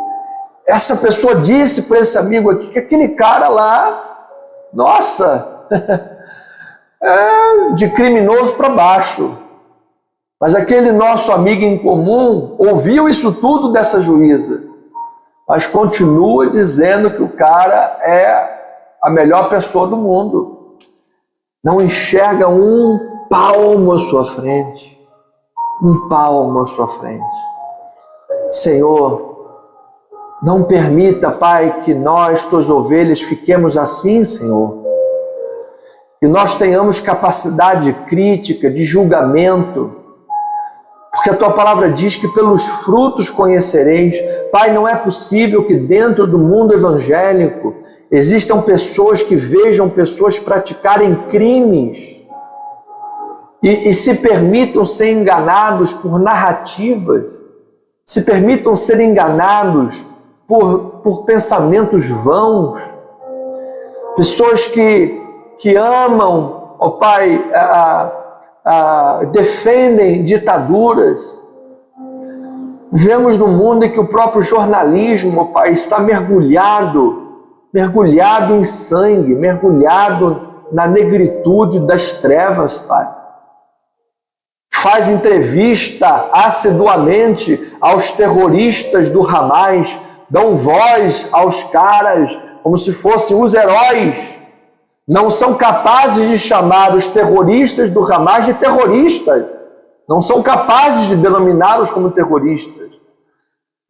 Speaker 1: essa pessoa disse para esse amigo aqui que aquele cara lá, nossa, é de criminoso para baixo. Mas aquele nosso amigo em comum ouviu isso tudo dessa juíza, mas continua dizendo que o cara é a melhor pessoa do mundo. Não enxerga um palmo à sua frente. Um palmo à sua frente. Senhor, não permita, Pai, que nós, tuas ovelhas, fiquemos assim, Senhor. Que nós tenhamos capacidade crítica, de julgamento, porque a tua palavra diz que pelos frutos conhecereis. Pai, não é possível que dentro do mundo evangélico existam pessoas que vejam pessoas praticarem crimes e se permitam ser enganados por narrativas, se permitam ser enganados por pensamentos vãos. Pessoas que amam, ó Pai, defendem ditaduras. Vivemos num mundo em que o próprio jornalismo, ó Pai, está mergulhado em sangue, mergulhado na negritude das trevas, Pai. Faz entrevista assiduamente aos terroristas do Hamas, dão voz aos caras como se fossem os heróis. Não são capazes de chamar os terroristas do Hamas de terroristas. Não são capazes de denominá-los como terroristas.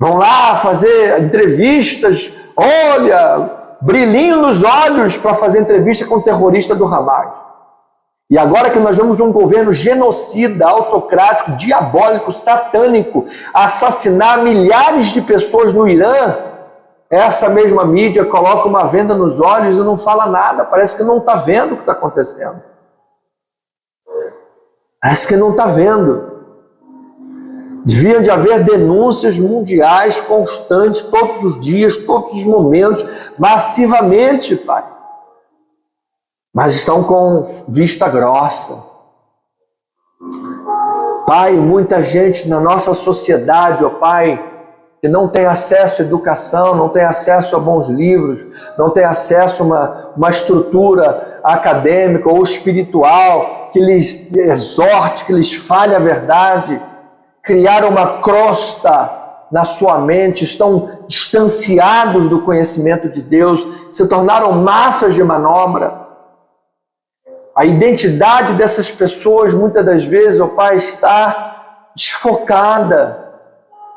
Speaker 1: Vão lá fazer entrevistas, olha, brilhinho nos olhos para fazer entrevista com o terrorista do Hamas. E agora que nós vemos um governo genocida, autocrático, diabólico, satânico, assassinar milhares de pessoas no Irã, essa mesma mídia coloca uma venda nos olhos e não fala nada. Parece que não está vendo o que está acontecendo. Parece que não está vendo. Deviam de haver denúncias mundiais constantes, todos os dias, todos os momentos, massivamente, Pai. Mas estão com vista grossa. Pai, muita gente na nossa sociedade, ó Pai, que não tem acesso à educação, não tem acesso a bons livros, não tem acesso a uma estrutura acadêmica ou espiritual que lhes exorte, que lhes fale a verdade, criaram uma crosta na sua mente, estão distanciados do conhecimento de Deus, se tornaram massas de manobra. A identidade dessas pessoas, muitas das vezes, ó Pai, está desfocada.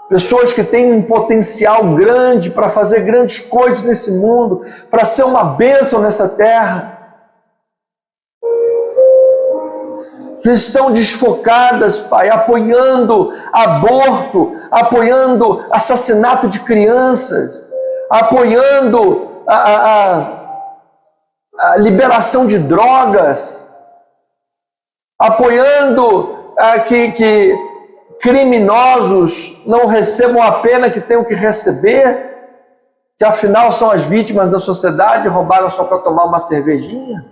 Speaker 1: Pessoas que têm um potencial grande para fazer grandes coisas nesse mundo, para ser uma bênção nessa terra. Estão desfocadas, Pai, apoiando aborto, apoiando assassinato de crianças, apoiando a liberação de drogas, apoiando que criminosos não recebam a pena que tenham que receber, que afinal são as vítimas da sociedade, roubaram só para tomar uma cervejinha.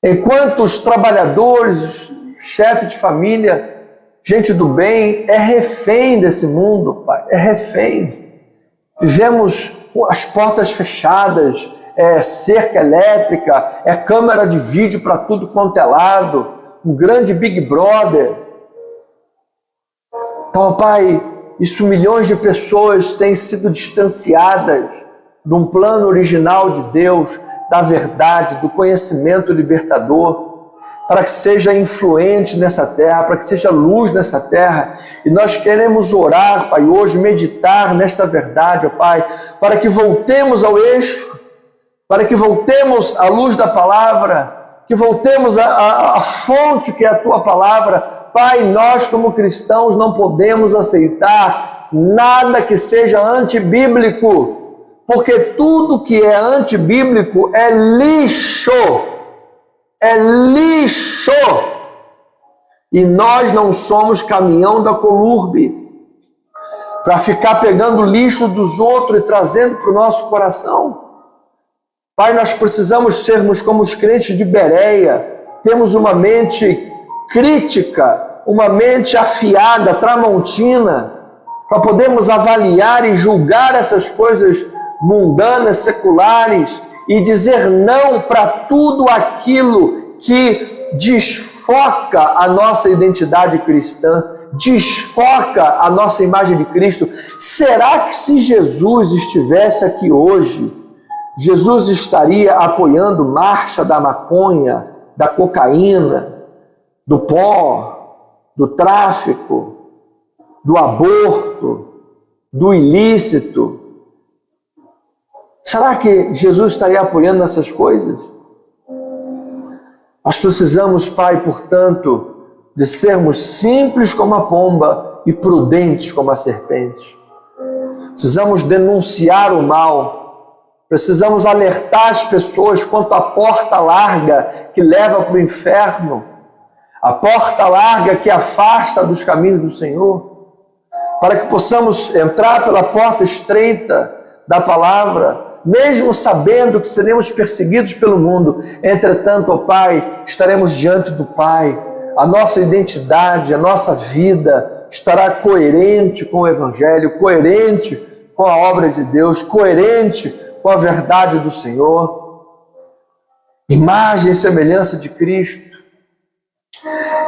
Speaker 1: Enquanto os trabalhadores, chefe de família, gente do bem, é refém desse mundo, Pai, é refém. Vivemos as portas fechadas, é cerca elétrica, é câmera de vídeo para tudo quanto é lado, um grande Big Brother. Então, Pai, isso milhões de pessoas têm sido distanciadas de um plano original de Deus, da verdade, do conhecimento libertador, para que seja influente nessa terra, para que seja luz nessa terra. E nós queremos orar, Pai, hoje, meditar nesta verdade, ó Pai, para que voltemos ao eixo, para que voltemos à luz da palavra, que voltemos à fonte que é a Tua palavra. Pai, nós como cristãos não podemos aceitar nada que seja antibíblico, porque tudo que é antibíblico é lixo, é lixo. E nós não somos caminhão da Colurbe para ficar pegando lixo dos outros e trazendo para o nosso coração. Pai, nós precisamos sermos como os crentes de Bereia, temos uma mente crítica, uma mente afiada, tramontina, para podermos avaliar e julgar essas coisas mundanas, seculares, e dizer não para tudo aquilo que desfoca a nossa identidade cristã, desfoca a nossa imagem de Cristo. Será que se Jesus estivesse aqui hoje, Jesus estaria apoiando marcha da maconha, da cocaína, do pó, do tráfico, do aborto, do ilícito? Será que Jesus estaria apoiando essas coisas? Nós precisamos, Pai, portanto, de sermos simples como a pomba e prudentes como a serpente. Precisamos denunciar o mal. Precisamos alertar as pessoas quanto à porta larga que leva para o inferno, a porta larga que afasta dos caminhos do Senhor, para que possamos entrar pela porta estreita da palavra, mesmo sabendo que seremos perseguidos pelo mundo. Entretanto, ó Pai, estaremos diante do Pai. A nossa identidade, a nossa vida estará coerente com o Evangelho, coerente com a obra de Deus, coerente com a verdade do Senhor. Imagem e semelhança de Cristo.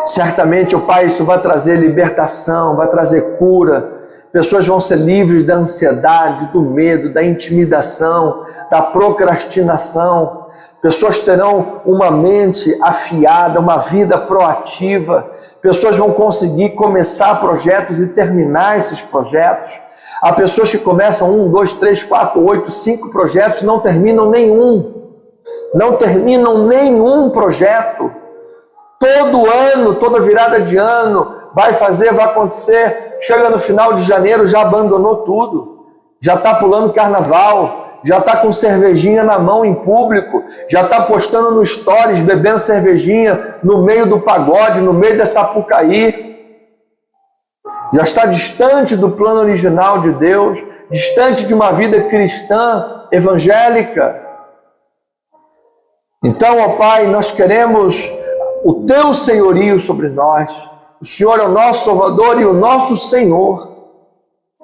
Speaker 1: Certamente, ó Pai, isso vai trazer libertação, vai trazer cura. Pessoas vão ser livres da ansiedade, do medo, da intimidação, da procrastinação. Pessoas terão uma mente afiada, uma vida proativa. Pessoas vão conseguir começar projetos e terminar esses projetos. Há pessoas que começam 1, 2, 3, 4, 8, 5 projetos e não terminam nenhum. Não terminam nenhum projeto. Todo ano, toda virada de ano, vai acontecer, chega no final de janeiro, já abandonou tudo, já está pulando carnaval, já está com cervejinha na mão em público, já está postando no stories, bebendo cervejinha no meio do pagode, no meio da Sapucaí, já está distante do plano original de Deus, distante de uma vida cristã, evangélica. Então, ó Pai, nós queremos o Teu senhorio sobre nós. O Senhor é o nosso Salvador e o nosso Senhor.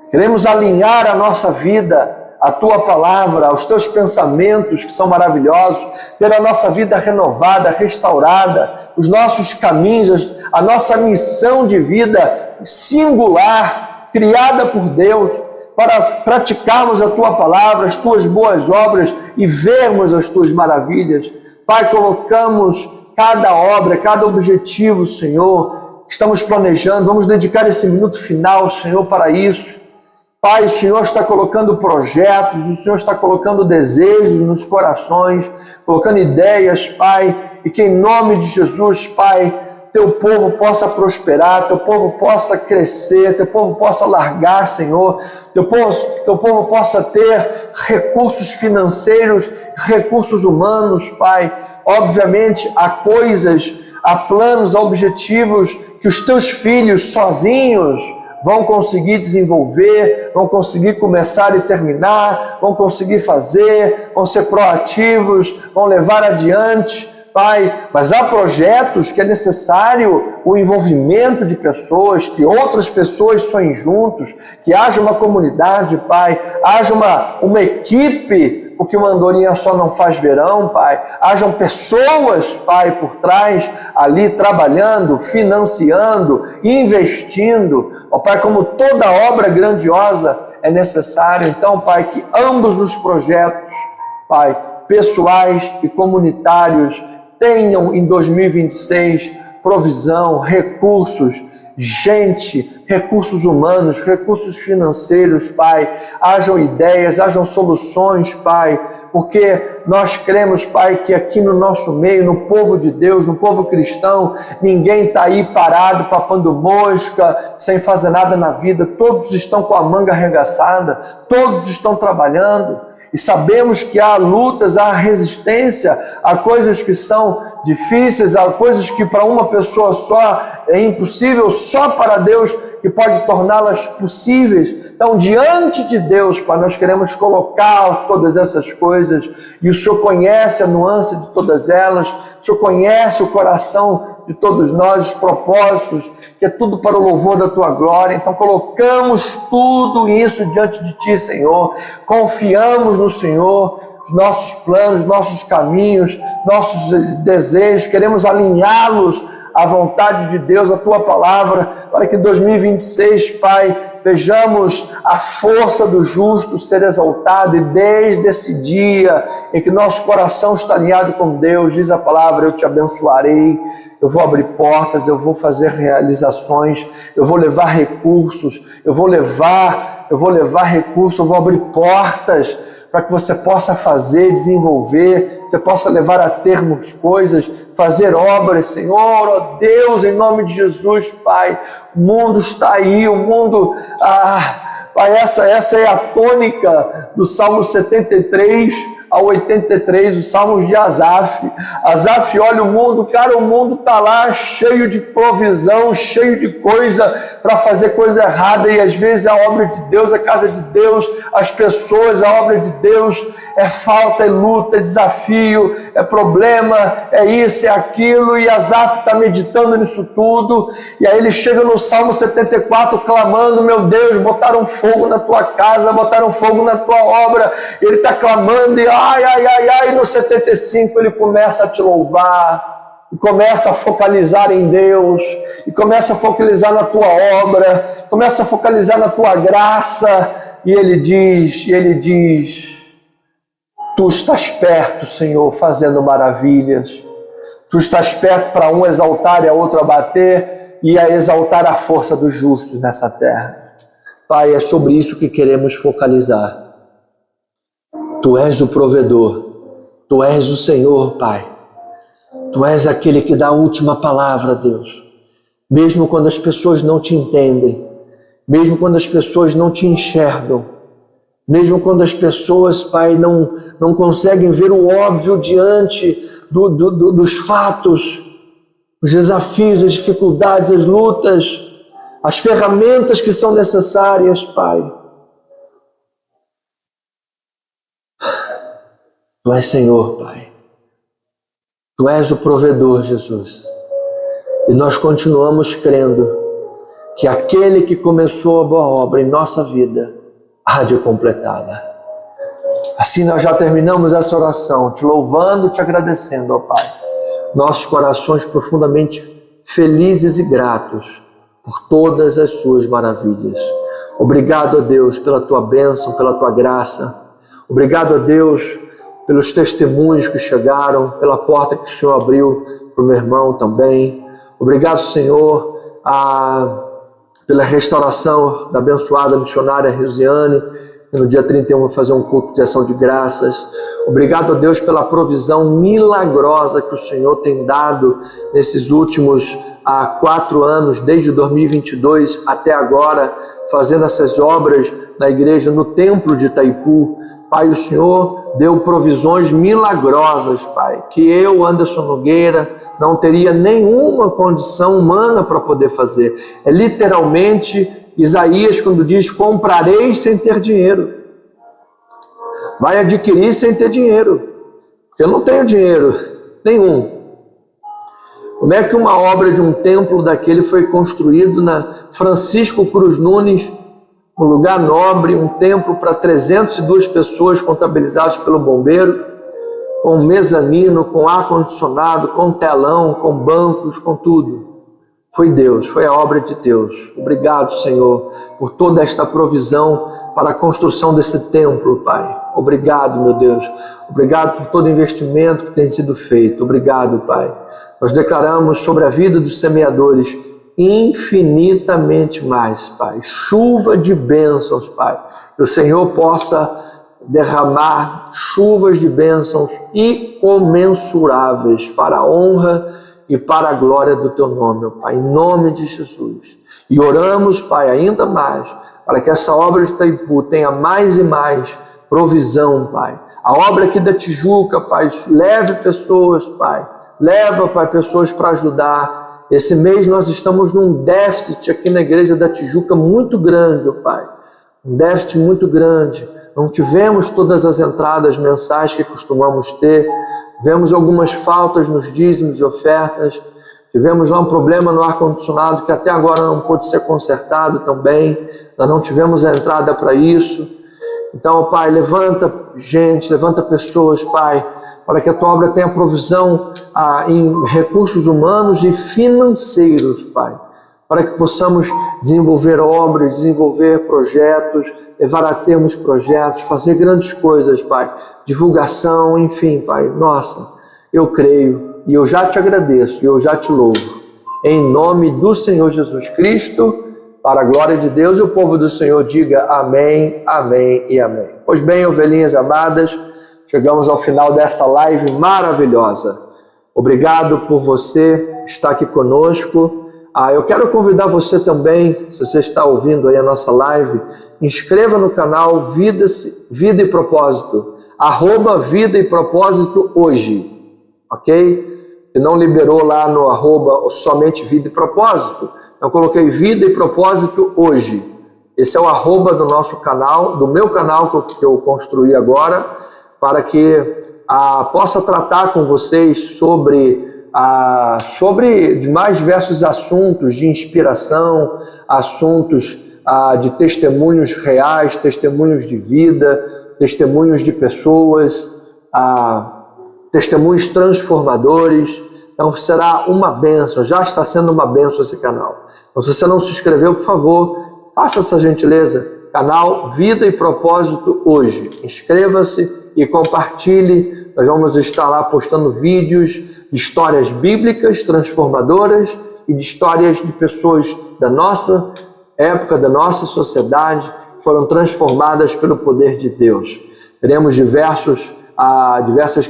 Speaker 1: Queremos alinhar a nossa vida à Tua palavra, aos Teus pensamentos que são maravilhosos, ter a nossa vida renovada, restaurada, os nossos caminhos, a nossa missão de vida singular, criada por Deus, para praticarmos a Tua palavra, as Tuas boas obras e vermos as Tuas maravilhas. Pai, colocamos cada obra, cada objetivo, Senhor, estamos planejando, vamos dedicar esse minuto final, Senhor, para isso. Pai, o Senhor está colocando projetos, o Senhor está colocando desejos nos corações, colocando ideias, Pai, e que em nome de Jesus, Pai, Teu povo possa prosperar, Teu povo possa crescer, Teu povo possa largar, Senhor, Teu povo possa ter recursos financeiros, recursos humanos, Pai. Obviamente, há coisas, há planos, há objetivos que os Teus filhos sozinhos vão conseguir desenvolver, vão conseguir começar e terminar, vão conseguir fazer, vão ser proativos, vão levar adiante, Pai. Mas há projetos que é necessário o envolvimento de pessoas, que outras pessoas sonhem juntos, que haja uma comunidade, Pai, haja uma equipe, porque uma andorinha só não faz verão, Pai. Hajam pessoas, Pai, por trás, ali trabalhando, financiando, investindo. Ó Pai, como toda obra grandiosa é necessário, então, Pai, que ambos os projetos, Pai, pessoais e comunitários, tenham em 2026 provisão, recursos, gente, recursos humanos, recursos financeiros, Pai. Hajam ideias, hajam soluções, Pai, porque nós cremos, Pai, que aqui no nosso meio, no povo de Deus, no povo cristão, ninguém está aí parado, papando mosca, sem fazer nada na vida. Todos estão com a manga arregaçada, todos estão trabalhando. E sabemos que há lutas, há resistência, há coisas que são difíceis, há coisas que para uma pessoa só é impossível, só para Deus que pode torná-las possíveis. Então, diante de Deus, Pai, nós queremos colocar todas essas coisas, e o Senhor conhece a nuance de todas elas, o Senhor conhece o coração de todos nós, os propósitos que é tudo para o louvor da Tua glória. Então colocamos tudo isso diante de Ti, Senhor. Confiamos no Senhor, os nossos planos, nossos caminhos, nossos desejos, queremos alinhá-los à vontade de Deus, à Tua palavra, para que em 2026, Pai, vejamos a força do justo ser exaltada, e desde esse dia em que nosso coração está alinhado com Deus, diz a palavra, eu te abençoarei, eu vou abrir portas, eu vou fazer realizações, eu vou levar recursos, eu vou abrir portas para que você possa fazer, desenvolver, você possa levar a termos coisas, fazer obras, Senhor, ó Deus, em nome de Jesus, Pai. O mundo está aí, o mundo... Pai, essa é a tônica do Salmo 73 ao 83, os Salmos de Asaf. Asaf olha o mundo, cara, o mundo está lá cheio de provisão, cheio de coisa para fazer coisa errada, e às vezes a obra de Deus, a casa de Deus, as pessoas, a obra de Deus é falta, é luta, é desafio, é problema, é isso, é aquilo, e Asaf está meditando nisso tudo, e aí ele chega no Salmo 74 clamando, meu Deus, botaram fogo na tua casa, botaram fogo na tua obra, ele está clamando, e e no 75 ele começa a te louvar, e começa a focalizar em Deus, e começa a focalizar na tua obra, começa a focalizar na tua graça, e ele diz, tu estás perto, Senhor, fazendo maravilhas, tu estás perto para um exaltar e a outro abater, e a exaltar a força dos justos nessa terra. Pai, é sobre isso que queremos focalizar. Tu és o provedor, Tu és o Senhor, Pai. Tu és aquele que dá a última palavra, Deus. Mesmo quando as pessoas não te entendem, mesmo quando as pessoas não te enxergam, mesmo quando as pessoas, Pai, não conseguem ver o óbvio diante dos fatos, os desafios, as dificuldades, as lutas, as ferramentas que são necessárias, Pai. Tu és Senhor, Pai. Tu és o provedor, Jesus. E nós continuamos crendo que aquele que começou a boa obra em nossa vida há de completá-la. Assim nós já terminamos essa oração, te louvando, te agradecendo, ó Pai. Nossos corações profundamente felizes e gratos por todas as suas maravilhas. Obrigado, ó Deus, pela tua bênção, pela tua graça. Obrigado, ó Deus, pelos testemunhos que chegaram, pela porta que o Senhor abriu para o meu irmão também. Obrigado, Senhor, pela restauração da abençoada missionária Rosiane, que no dia 31 vai fazer um culto de ação de graças. Obrigado a Deus pela provisão milagrosa que o Senhor tem dado nesses últimos 4 anos, desde 2022 até agora, fazendo essas obras na igreja, no templo de Itaipu. Pai, o Senhor deu provisões milagrosas, Pai, que eu, Anderson Nogueira, não teria nenhuma condição humana para poder fazer. É literalmente Isaías quando diz, comprarei sem ter dinheiro. Vai adquirir sem ter dinheiro. Porque eu não tenho dinheiro nenhum. Como é que uma obra de um templo daquele foi construído na Francisco Cruz Nunes, um lugar nobre, um templo para 302 pessoas contabilizadas pelo bombeiro, com mezanino, com ar-condicionado, com telão, com bancos, com tudo. Foi Deus, foi a obra de Deus. Obrigado, Senhor, por toda esta provisão para a construção desse templo, Pai. Obrigado, meu Deus. Obrigado por todo o investimento que tem sido feito. Obrigado, Pai. Nós declaramos sobre a vida dos semeadores infinitamente mais, Pai. Chuva de bênçãos, Pai. Que o Senhor possa derramar chuvas de bênçãos incomensuráveis para a honra e para a glória do Teu nome, Pai, em nome de Jesus. E oramos, Pai, ainda mais, para que essa obra de Itaipu tenha mais e mais provisão, Pai. A obra aqui da Tijuca, Pai, leve pessoas, Pai. Leva, Pai, pessoas para ajudar. Esse mês nós estamos num déficit aqui na igreja da Tijuca muito grande, Pai. Um déficit muito grande. Não tivemos todas as entradas mensais que costumamos ter. Tivemos algumas faltas nos dízimos e ofertas. Tivemos lá um problema no ar-condicionado que até agora não pôde ser consertado também. Nós não tivemos a entrada para isso. Então, Pai, levanta gente, levanta pessoas, Pai, para que a Tua obra tenha provisão em recursos humanos e financeiros, Pai, para que possamos desenvolver obras, desenvolver projetos, levar a termos projetos, fazer grandes coisas, Pai, divulgação, enfim, Pai. Nossa, eu creio e eu já te agradeço e eu já te louvo. Em nome do Senhor Jesus Cristo, para a glória de Deus, e o povo do Senhor diga amém, amém e amém. Pois bem, ovelhinhas amadas, chegamos ao final dessa live maravilhosa. Obrigado por você estar aqui conosco. Eu quero convidar você também, se você está ouvindo aí a nossa live, inscreva no canal Vida e Propósito, @Vida e Propósito hoje, ok? Que não liberou lá no @somente Vida e Propósito. Eu coloquei Vida e Propósito hoje. Esse é o @ do nosso canal, do meu canal que eu construí agora, para que possa tratar com vocês sobre mais diversos assuntos de inspiração, assuntos de testemunhos reais, testemunhos de vida, testemunhos de pessoas, testemunhos transformadores. Então será uma bênção, já está sendo uma bênção esse canal. Então, se você não se inscreveu, por favor, faça essa gentileza. Canal Vida e Propósito hoje. Inscreva-se e compartilhe. Nós vamos estar lá postando vídeos de histórias bíblicas transformadoras e de histórias de pessoas da nossa época, da nossa sociedade, que foram transformadas pelo poder de Deus. Teremos diversas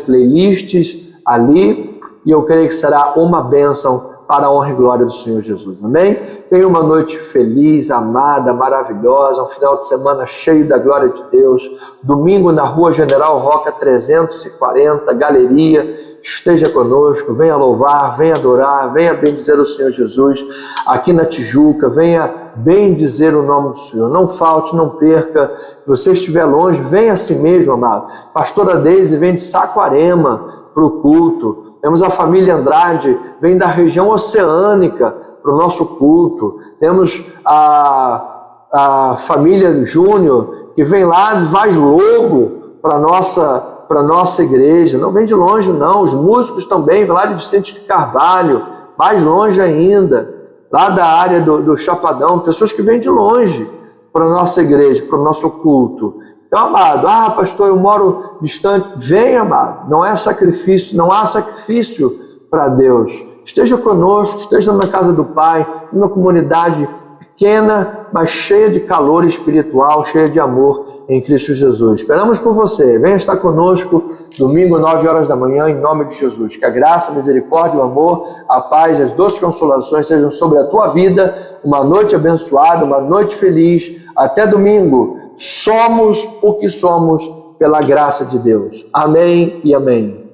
Speaker 1: playlists ali e eu creio que será uma bênção para a honra e glória do Senhor Jesus. Amém? Tenha uma noite feliz, amada, maravilhosa, um final de semana cheio da glória de Deus. Domingo na Rua General Roca 340, Galeria. Esteja conosco, venha louvar, venha adorar, venha bendizer o Senhor Jesus. Aqui na Tijuca, venha bendizer o nome do Senhor. Não falte, não perca. Se você estiver longe, venha a si mesmo, amado. Pastora Deise vem de Saquarema para o culto. Temos a família Andrade, vem da região oceânica para o nosso culto. Temos a família Júnior, que vem lá de Vaz Lobo para a nossa igreja. Não vem de longe, não. Os músicos também, vêm lá de Vicente Carvalho, mais longe ainda, lá da área do Chapadão. Pessoas que vêm de longe para a nossa igreja, para o nosso culto. Então, amado, pastor, eu moro distante. Vem, amado, não é sacrifício, não há sacrifício para Deus. Esteja conosco, esteja na casa do Pai, numa comunidade pequena, mas cheia de calor espiritual, cheia de amor em Cristo Jesus. Esperamos por você. Venha estar conosco domingo, 9 horas da manhã, em nome de Jesus. Que a graça, a misericórdia, o amor, a paz e as doces consolações sejam sobre a tua vida. Uma noite abençoada, uma noite feliz. Até domingo. Somos o que somos pela graça de Deus. Amém e amém.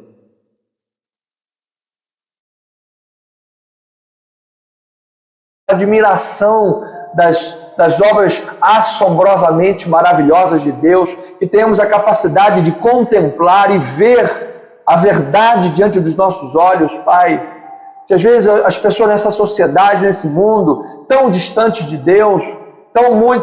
Speaker 1: Admiração das obras assombrosamente maravilhosas de Deus, que temos a capacidade de contemplar e ver a verdade diante dos nossos olhos, Pai. Que às vezes as pessoas nessa sociedade, nesse mundo, tão distantes de Deus,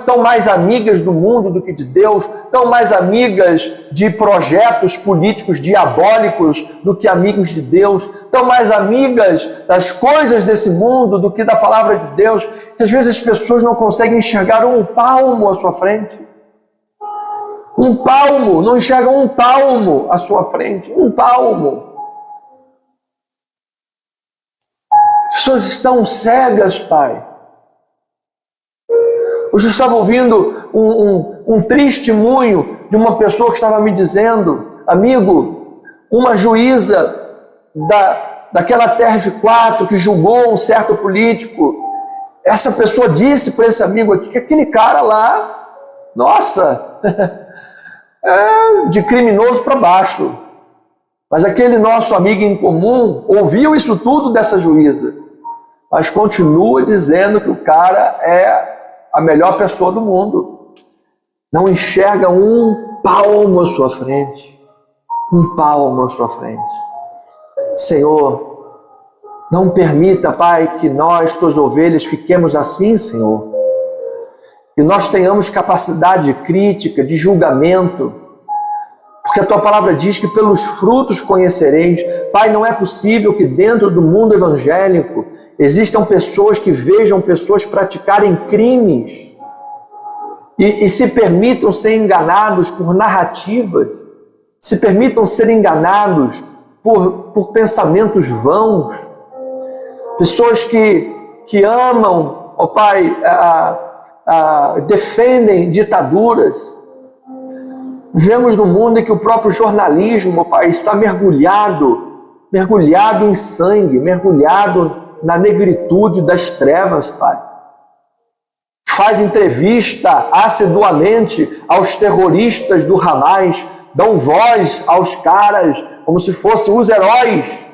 Speaker 1: tão mais amigas do mundo do que de Deus, tão mais amigas de projetos políticos diabólicos do que amigos de Deus, tão mais amigas das coisas desse mundo do que da palavra de Deus, que às vezes as pessoas não conseguem enxergar um palmo à sua frente. Um palmo, não enxergam um palmo à sua frente, um palmo. As pessoas estão cegas, Pai. Hoje eu estava ouvindo um testemunho de uma pessoa que estava me dizendo, amigo, uma juíza daquela TRF4 que julgou um certo político, essa pessoa disse para esse amigo aqui que aquele cara lá, nossa, é de criminoso para baixo. Mas aquele nosso amigo em comum ouviu isso tudo dessa juíza, mas continua dizendo que o cara é a melhor pessoa do mundo. Não enxerga um palmo à sua frente. Um palmo à sua frente. Senhor, Não permita, Pai, que nós, tuas ovelhas, fiquemos assim, Senhor. Que nós tenhamos capacidade de crítica, de julgamento, porque a tua palavra diz que pelos frutos conhecereis. Pai, não é possível que dentro do mundo evangélico existam pessoas que vejam pessoas praticarem crimes e se permitam ser enganados por narrativas, se permitam ser enganados por pensamentos vãos. Pessoas que amam, ó Pai, defendem ditaduras. Vivemos num mundo em que o próprio jornalismo, ó Pai, está mergulhado em sangue, mergulhado na negritude das trevas, Pai. Faz entrevista assiduamente aos terroristas do Hamas, dão voz aos caras como se fossem os heróis.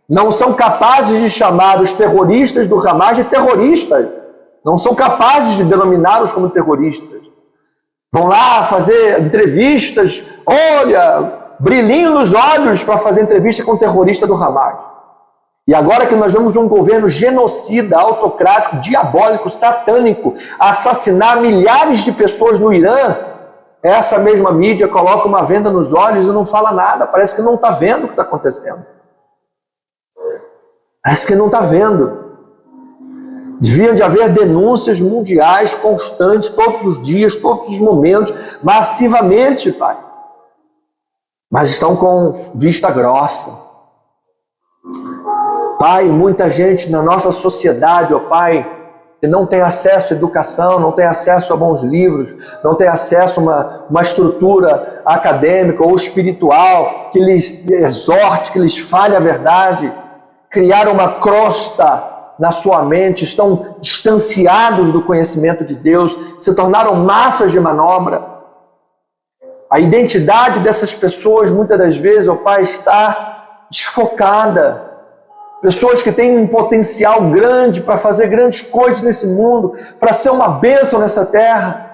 Speaker 1: Não são capazes de chamar os terroristas do Hamas de terroristas. Não são capazes de denominá-los como terroristas. Vão lá fazer entrevistas, olha, brilhinho nos olhos para fazer entrevista com o terrorista do Hamas. E agora que nós vemos um governo genocida, autocrático, diabólico, satânico, assassinar milhares de pessoas no Irã, essa mesma mídia coloca uma venda nos olhos e não fala nada, parece que não está vendo o que está acontecendo. Parece que não está vendo. Deviam de haver denúncias mundiais constantes, todos os dias, todos os momentos, massivamente, Pai. Mas estão com vista grossa. Pai, muita gente na nossa sociedade, ó Pai, que não tem acesso à educação, não tem acesso a bons livros, não tem acesso a uma estrutura acadêmica ou espiritual que lhes exorte, que lhes fale a verdade, criaram uma crosta na sua mente, estão distanciados do conhecimento de Deus, se tornaram massas de manobra. A identidade dessas pessoas, muitas das vezes, ó Pai, está desfocada. Pessoas que têm um potencial grande para fazer grandes coisas nesse mundo, para ser uma bênção nessa terra.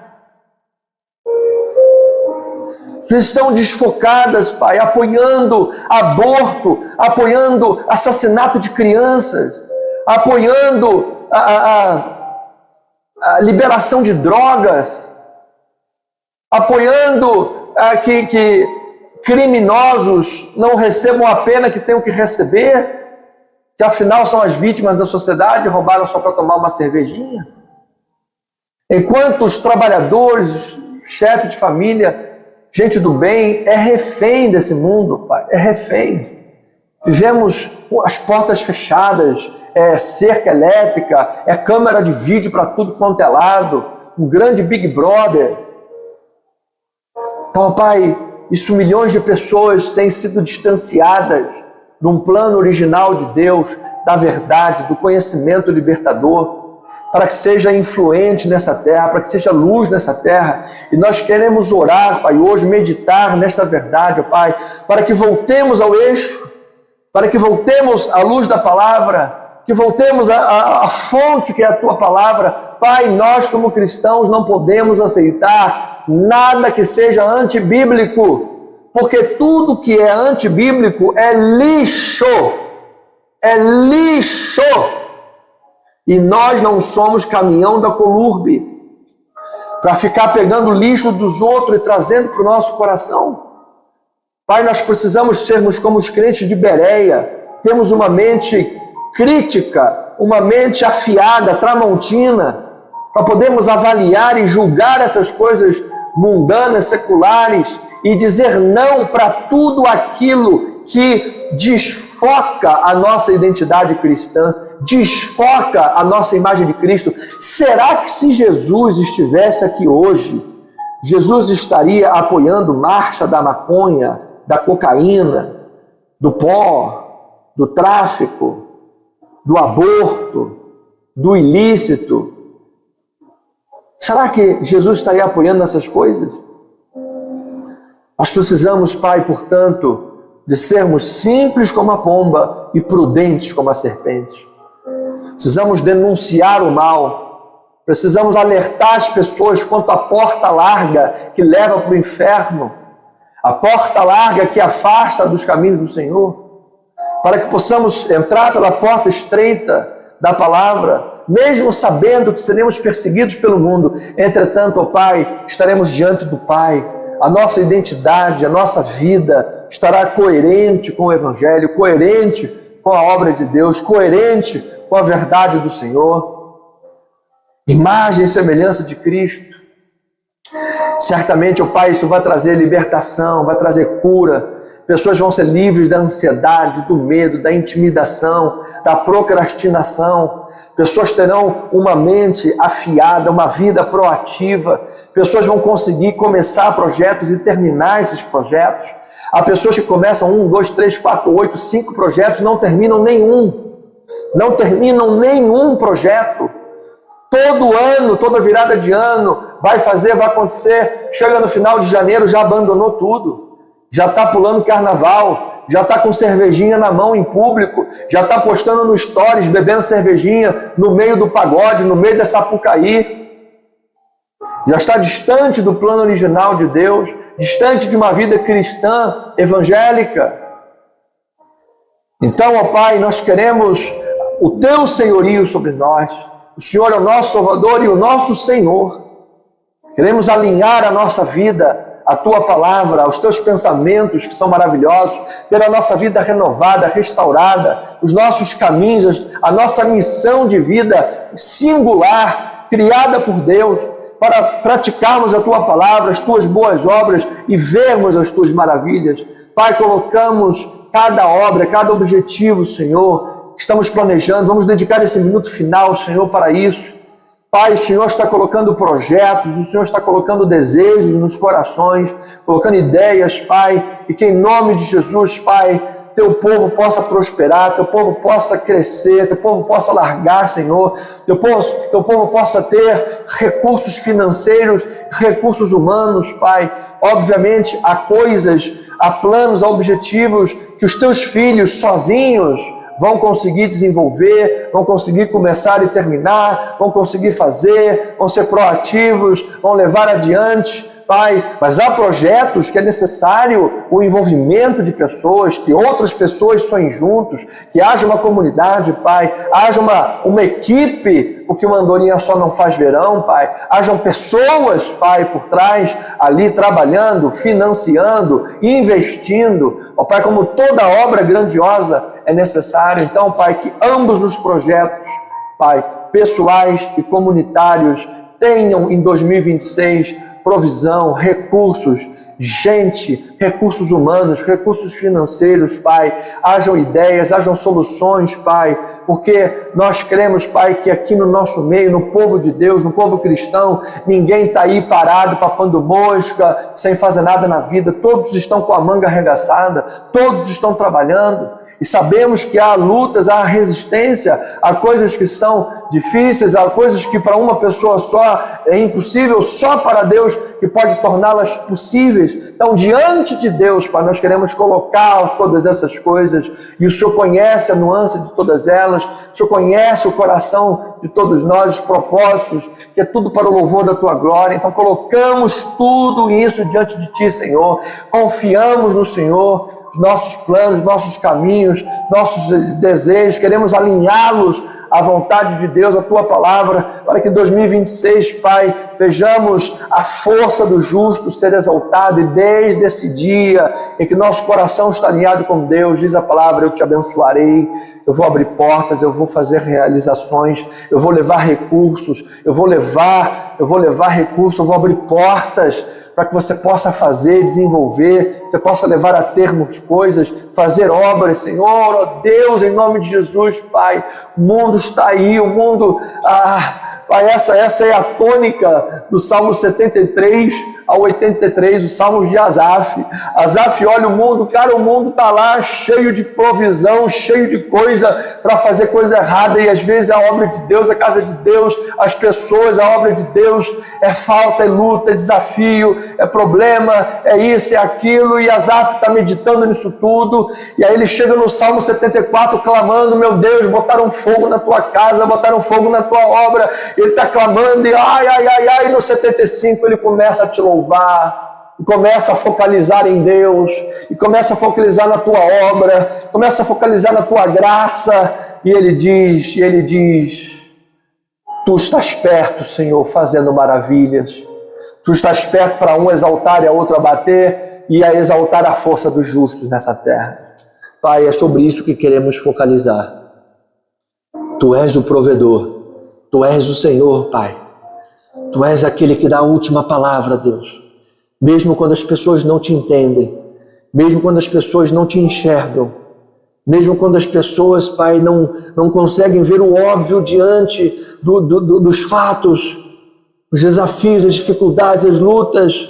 Speaker 1: Estão desfocadas, Pai, apoiando aborto, apoiando assassinato de crianças, apoiando a liberação de drogas, apoiando que criminosos não recebam a pena que tenham que receber, que afinal são as vítimas da sociedade, roubaram só para tomar uma cervejinha. Enquanto os trabalhadores, chefe de família, gente do bem, é refém desse mundo, Pai, é refém. Vivemos as portas fechadas, é cerca elétrica, é câmera de vídeo para tudo quanto é lado, um grande Big Brother. Então, Pai, isso milhões de pessoas têm sido distanciadas de um plano original de Deus, da verdade, do conhecimento libertador, para que seja influente nessa terra, para que seja luz nessa terra. E nós queremos orar, Pai, hoje, meditar nesta verdade, Pai, para que voltemos ao eixo, para que voltemos à luz da palavra, que voltemos à fonte que é a Tua palavra. Pai, nós como cristãos não podemos aceitar nada que seja antibíblico, porque tudo que é antibíblico é lixo. É lixo. E nós não somos caminhão da Colurbe para ficar pegando o lixo dos outros e trazendo para o nosso coração. Pai, nós precisamos sermos como os crentes de Bereia. Temos uma mente crítica, uma mente afiada, tramontina, para podermos avaliar e julgar essas coisas mundanas, seculares, e dizer não para tudo aquilo que desfoca a nossa identidade cristã, desfoca a nossa imagem de Cristo. Será que se Jesus estivesse aqui hoje, Jesus estaria apoiando marcha da maconha, da cocaína, do pó, do tráfico, do aborto, do ilícito? Será que Jesus estaria apoiando essas coisas? Nós precisamos, Pai, portanto, de sermos simples como a pomba e prudentes como a serpente. Precisamos denunciar o mal. Precisamos alertar as pessoas quanto à porta larga que leva para o inferno. A porta larga que afasta dos caminhos do Senhor. para que possamos entrar pela porta estreita da palavra, mesmo sabendo que seremos perseguidos pelo mundo. Entretanto, ó Pai, estaremos diante do Pai. A nossa identidade, a nossa vida estará coerente com o Evangelho, coerente com a obra de Deus, coerente com a verdade do Senhor. Imagem e semelhança de Cristo. Certamente, ó Pai, isso vai trazer libertação, vai trazer cura. Pessoas vão ser livres da ansiedade, do medo, da intimidação, da procrastinação. Pessoas terão uma mente afiada, uma vida proativa. Pessoas vão conseguir começar projetos e terminar esses projetos. Há pessoas que começam 1, 2, 3, 4, 8, 5 projetos e não terminam nenhum. Não terminam nenhum projeto. Todo ano, toda virada de ano, vai fazer, vai acontecer. Chega no final de janeiro, já abandonou tudo. Já está pulando carnaval, já está com cervejinha na mão em público, já está postando no stories, bebendo cervejinha no meio do pagode, no meio da Sapucaí. Já está distante do plano original de Deus, distante de uma vida cristã, evangélica. Então, ó Pai, nós queremos o Teu senhorio sobre nós. O Senhor é o nosso Salvador e o nosso Senhor. Queremos alinhar a nossa vida a Tua palavra, aos Teus pensamentos que são maravilhosos, ter a nossa vida renovada, restaurada, os nossos caminhos, a nossa missão de vida singular, criada por Deus, para praticarmos a Tua palavra, as Tuas boas obras e vermos as Tuas maravilhas. Pai, colocamos cada obra, cada objetivo, Senhor, que estamos planejando, vamos dedicar esse minuto final, Senhor, para isso. Pai, o Senhor está colocando projetos, o Senhor está colocando desejos nos corações, colocando ideias, Pai, e que em nome de Jesus, Pai, Teu povo possa prosperar, Teu povo possa crescer, Teu povo possa largar, Senhor, Teu povo possa ter recursos financeiros, recursos humanos, Pai. Obviamente, há coisas, há planos, há objetivos que os Teus filhos sozinhos vão conseguir desenvolver, vão conseguir começar e terminar, vão conseguir fazer, vão ser proativos, vão levar adiante, Pai. Mas há projetos que é necessário o envolvimento de pessoas, que outras pessoas sonhem juntos, que haja uma comunidade, Pai, haja uma equipe, porque uma andorinha só não faz verão, Pai. Hajam pessoas, Pai, por trás, ali trabalhando, financiando, investindo. Ó Pai, como toda obra grandiosa é necessário, então, Pai, que ambos os projetos, Pai, pessoais e comunitários, tenham em 2026 provisão, recursos, gente, recursos humanos, recursos financeiros, Pai. Hajam ideias, hajam soluções, Pai, porque nós cremos, Pai, que aqui no nosso meio, no povo de Deus, no povo cristão, ninguém está aí parado, papando mosca, sem fazer nada na vida. Todos estão com a manga arregaçada, todos estão trabalhando. E sabemos que há lutas, há resistência, há coisas que são difíceis, há coisas que para uma pessoa só é impossível, só para Deus que pode torná-las possíveis. Então, diante de Deus, Pai, nós queremos colocar todas essas coisas, e o Senhor conhece a nuance de todas elas, o Senhor conhece o coração de todos nós, os propósitos, que é tudo para o louvor da Tua glória. Então, colocamos tudo isso diante de Ti, Senhor, confiamos no Senhor, os nossos planos, nossos caminhos, nossos desejos, queremos alinhá-los à vontade de Deus, à Tua palavra, para que em 2026, Pai, vejamos a força do justo ser exaltada, e desde esse dia em que nosso coração está alinhado com Deus, diz a palavra, eu te abençoarei, eu vou abrir portas, eu vou fazer realizações, eu vou levar recursos, eu vou abrir portas, para que você possa fazer, desenvolver, você possa levar a termos coisas, fazer obras, Senhor, ó Deus, em nome de Jesus, Pai. O mundo está aí, o mundo, Pai, essa é a tônica do Salmo 73 ao 83, os Salmos de Asaf. Asaf olha o mundo, cara, o mundo está lá cheio de provisão, cheio de coisa para fazer coisa errada, e às vezes a obra de Deus, a casa de Deus, as pessoas, a obra de Deus é falta, é luta, é desafio, é problema, é isso, é aquilo, e Asaf está meditando nisso tudo, e aí ele chega no Salmo 74 clamando, meu Deus, botaram fogo na tua casa, botaram fogo na tua obra, ele está clamando, e ai, no 75 ele começa a te louvar, e começa a focalizar em Deus, e começa a focalizar na tua obra, começa a focalizar na tua graça, e ele diz, tu estás perto, Senhor, fazendo maravilhas. Tu estás perto para um exaltar e a outro abater, e a exaltar a força dos justos nessa terra. Pai, é sobre isso que queremos focalizar. Tu és o provedor, Tu és o Senhor, Pai. Tu és aquele que dá a última palavra, Deus. Mesmo quando as pessoas não te entendem, mesmo quando as pessoas não te enxergam, mesmo quando as pessoas, Pai, não conseguem ver o óbvio diante dos fatos, os desafios, as dificuldades, as lutas,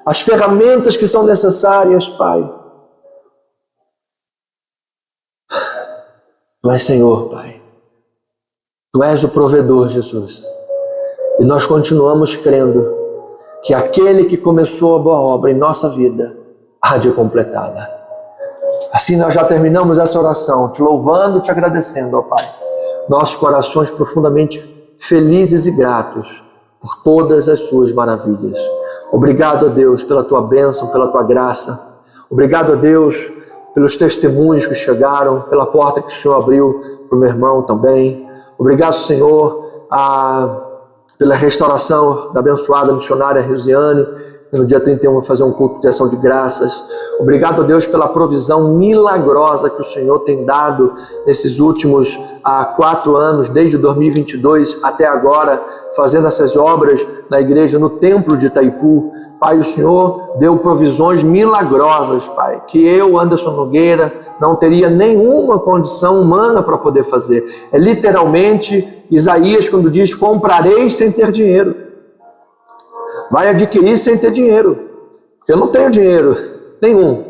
Speaker 1: as ferramentas que são necessárias, Pai. Tu és Senhor, Pai. Tu és o provedor, Jesus. E nós continuamos crendo que aquele que começou a boa obra em nossa vida há de completá-la. Assim nós já terminamos essa oração, te louvando, te agradecendo, ó Pai. Nossos corações profundamente felizes e gratos por todas as suas maravilhas. Obrigado a Deus pela tua bênção, pela tua graça. Obrigado a Deus pelos testemunhos que chegaram, pela porta que o Senhor abriu para o meu irmão também. Obrigado, Senhor, pela restauração da abençoada missionária Rosiane, que no dia 31 vai fazer um culto de ação de graças. Obrigado a Deus pela provisão milagrosa que o Senhor tem dado nesses últimos 4 anos, desde 2022 até agora, fazendo essas obras na igreja, no templo de Itaipu. Pai, o Senhor deu provisões milagrosas, Pai, que eu, Anderson Nogueira, não teria nenhuma condição humana para poder fazer. É literalmente Isaías quando diz, comprarei sem ter dinheiro. Vai adquirir sem ter dinheiro. Porque eu não tenho dinheiro nenhum.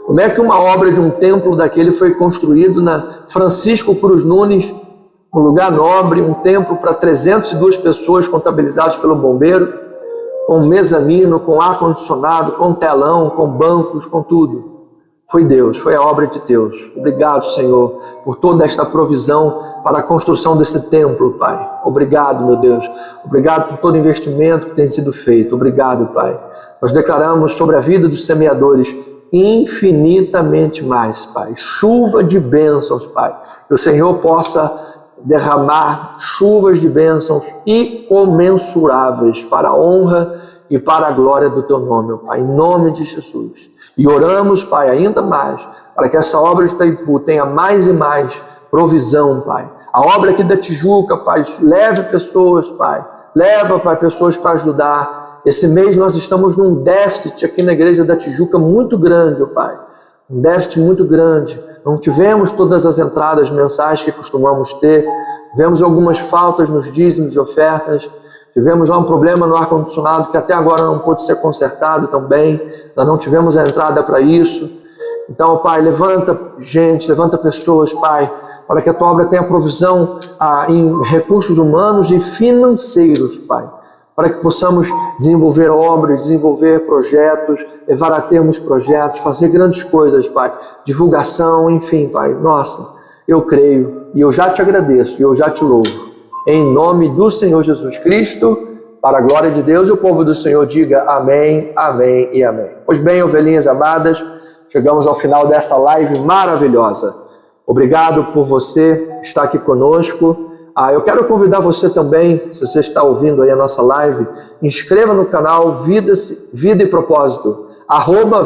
Speaker 1: Como é que uma obra de um templo daquele foi construído na Francisco Cruz Nunes, um lugar nobre, um templo para 302 pessoas contabilizadas pelo bombeiro, com mezanino, com ar-condicionado, com telão, com bancos, com tudo. Foi Deus, foi a obra de Deus. Obrigado, Senhor, por toda esta provisão para a construção desse templo, Pai. Obrigado, meu Deus. Obrigado por todo investimento que tem sido feito. Obrigado, Pai. Nós declaramos sobre a vida dos semeadores infinitamente mais, Pai. Chuva de bênçãos, Pai. Que o Senhor possa derramar chuvas de bênçãos incomensuráveis para a honra e para a glória do Teu nome, Pai. Em nome de Jesus. E oramos, Pai, ainda mais, para que essa obra de Itaipu tenha mais e mais provisão, Pai. A obra aqui da Tijuca, Pai, leve pessoas, Pai. Leva, Pai, pessoas para ajudar. Esse mês nós estamos num déficit aqui na igreja da Tijuca muito grande, ó Pai. Um déficit muito grande. Não tivemos todas as entradas mensais que costumamos ter. Tivemos algumas faltas nos dízimos e ofertas. Tivemos lá um problema no ar-condicionado que até agora não pôde ser consertado também. Nós não tivemos a entrada para isso. Então, Pai, levanta gente, levanta pessoas, Pai, para que a Tua obra tenha provisão em recursos humanos e financeiros, Pai. Para que possamos desenvolver obras, desenvolver projetos, levar a termos projetos, fazer grandes coisas, Pai. Divulgação, enfim, Pai. Nossa, eu creio e eu já te agradeço e eu já te louvo. Em nome do Senhor Jesus Cristo, para a glória de Deus, e o povo do Senhor diga amém, amém e amém. Pois bem, ovelhinhas amadas, chegamos ao final dessa live maravilhosa. Obrigado por você estar aqui conosco. Eu quero convidar você também, se você está ouvindo aí a nossa live, inscreva no canal Vida e Propósito,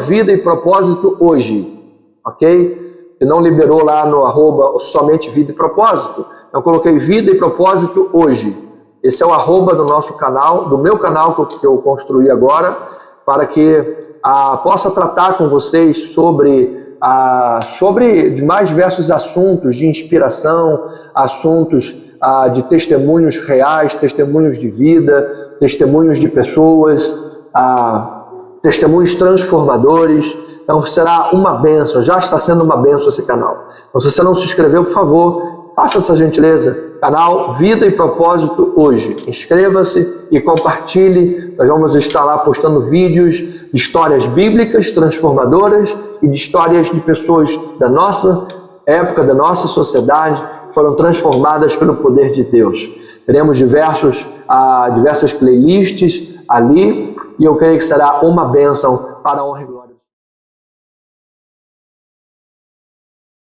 Speaker 1: @Vida e Propósito hoje, ok? E não liberou lá no @somente Vida e Propósito. Eu coloquei Vida e Propósito hoje. Esse é o @ do nosso canal, do meu canal que eu construí agora, para que possa tratar com vocês sobre mais diversos assuntos de inspiração, assuntos de testemunhos reais, testemunhos de vida, testemunhos de pessoas, testemunhos transformadores. Então será uma bênção, já está sendo uma bênção esse canal. Então, se você não se inscreveu, por favor, faça essa gentileza. Canal Vida e Propósito hoje. Inscreva-se e compartilhe. Nós vamos estar lá postando vídeos de histórias bíblicas transformadoras e de histórias de pessoas da nossa época, da nossa sociedade, que foram transformadas pelo poder de Deus. Teremos diversas playlists ali, e eu creio que será uma bênção para a honra e glória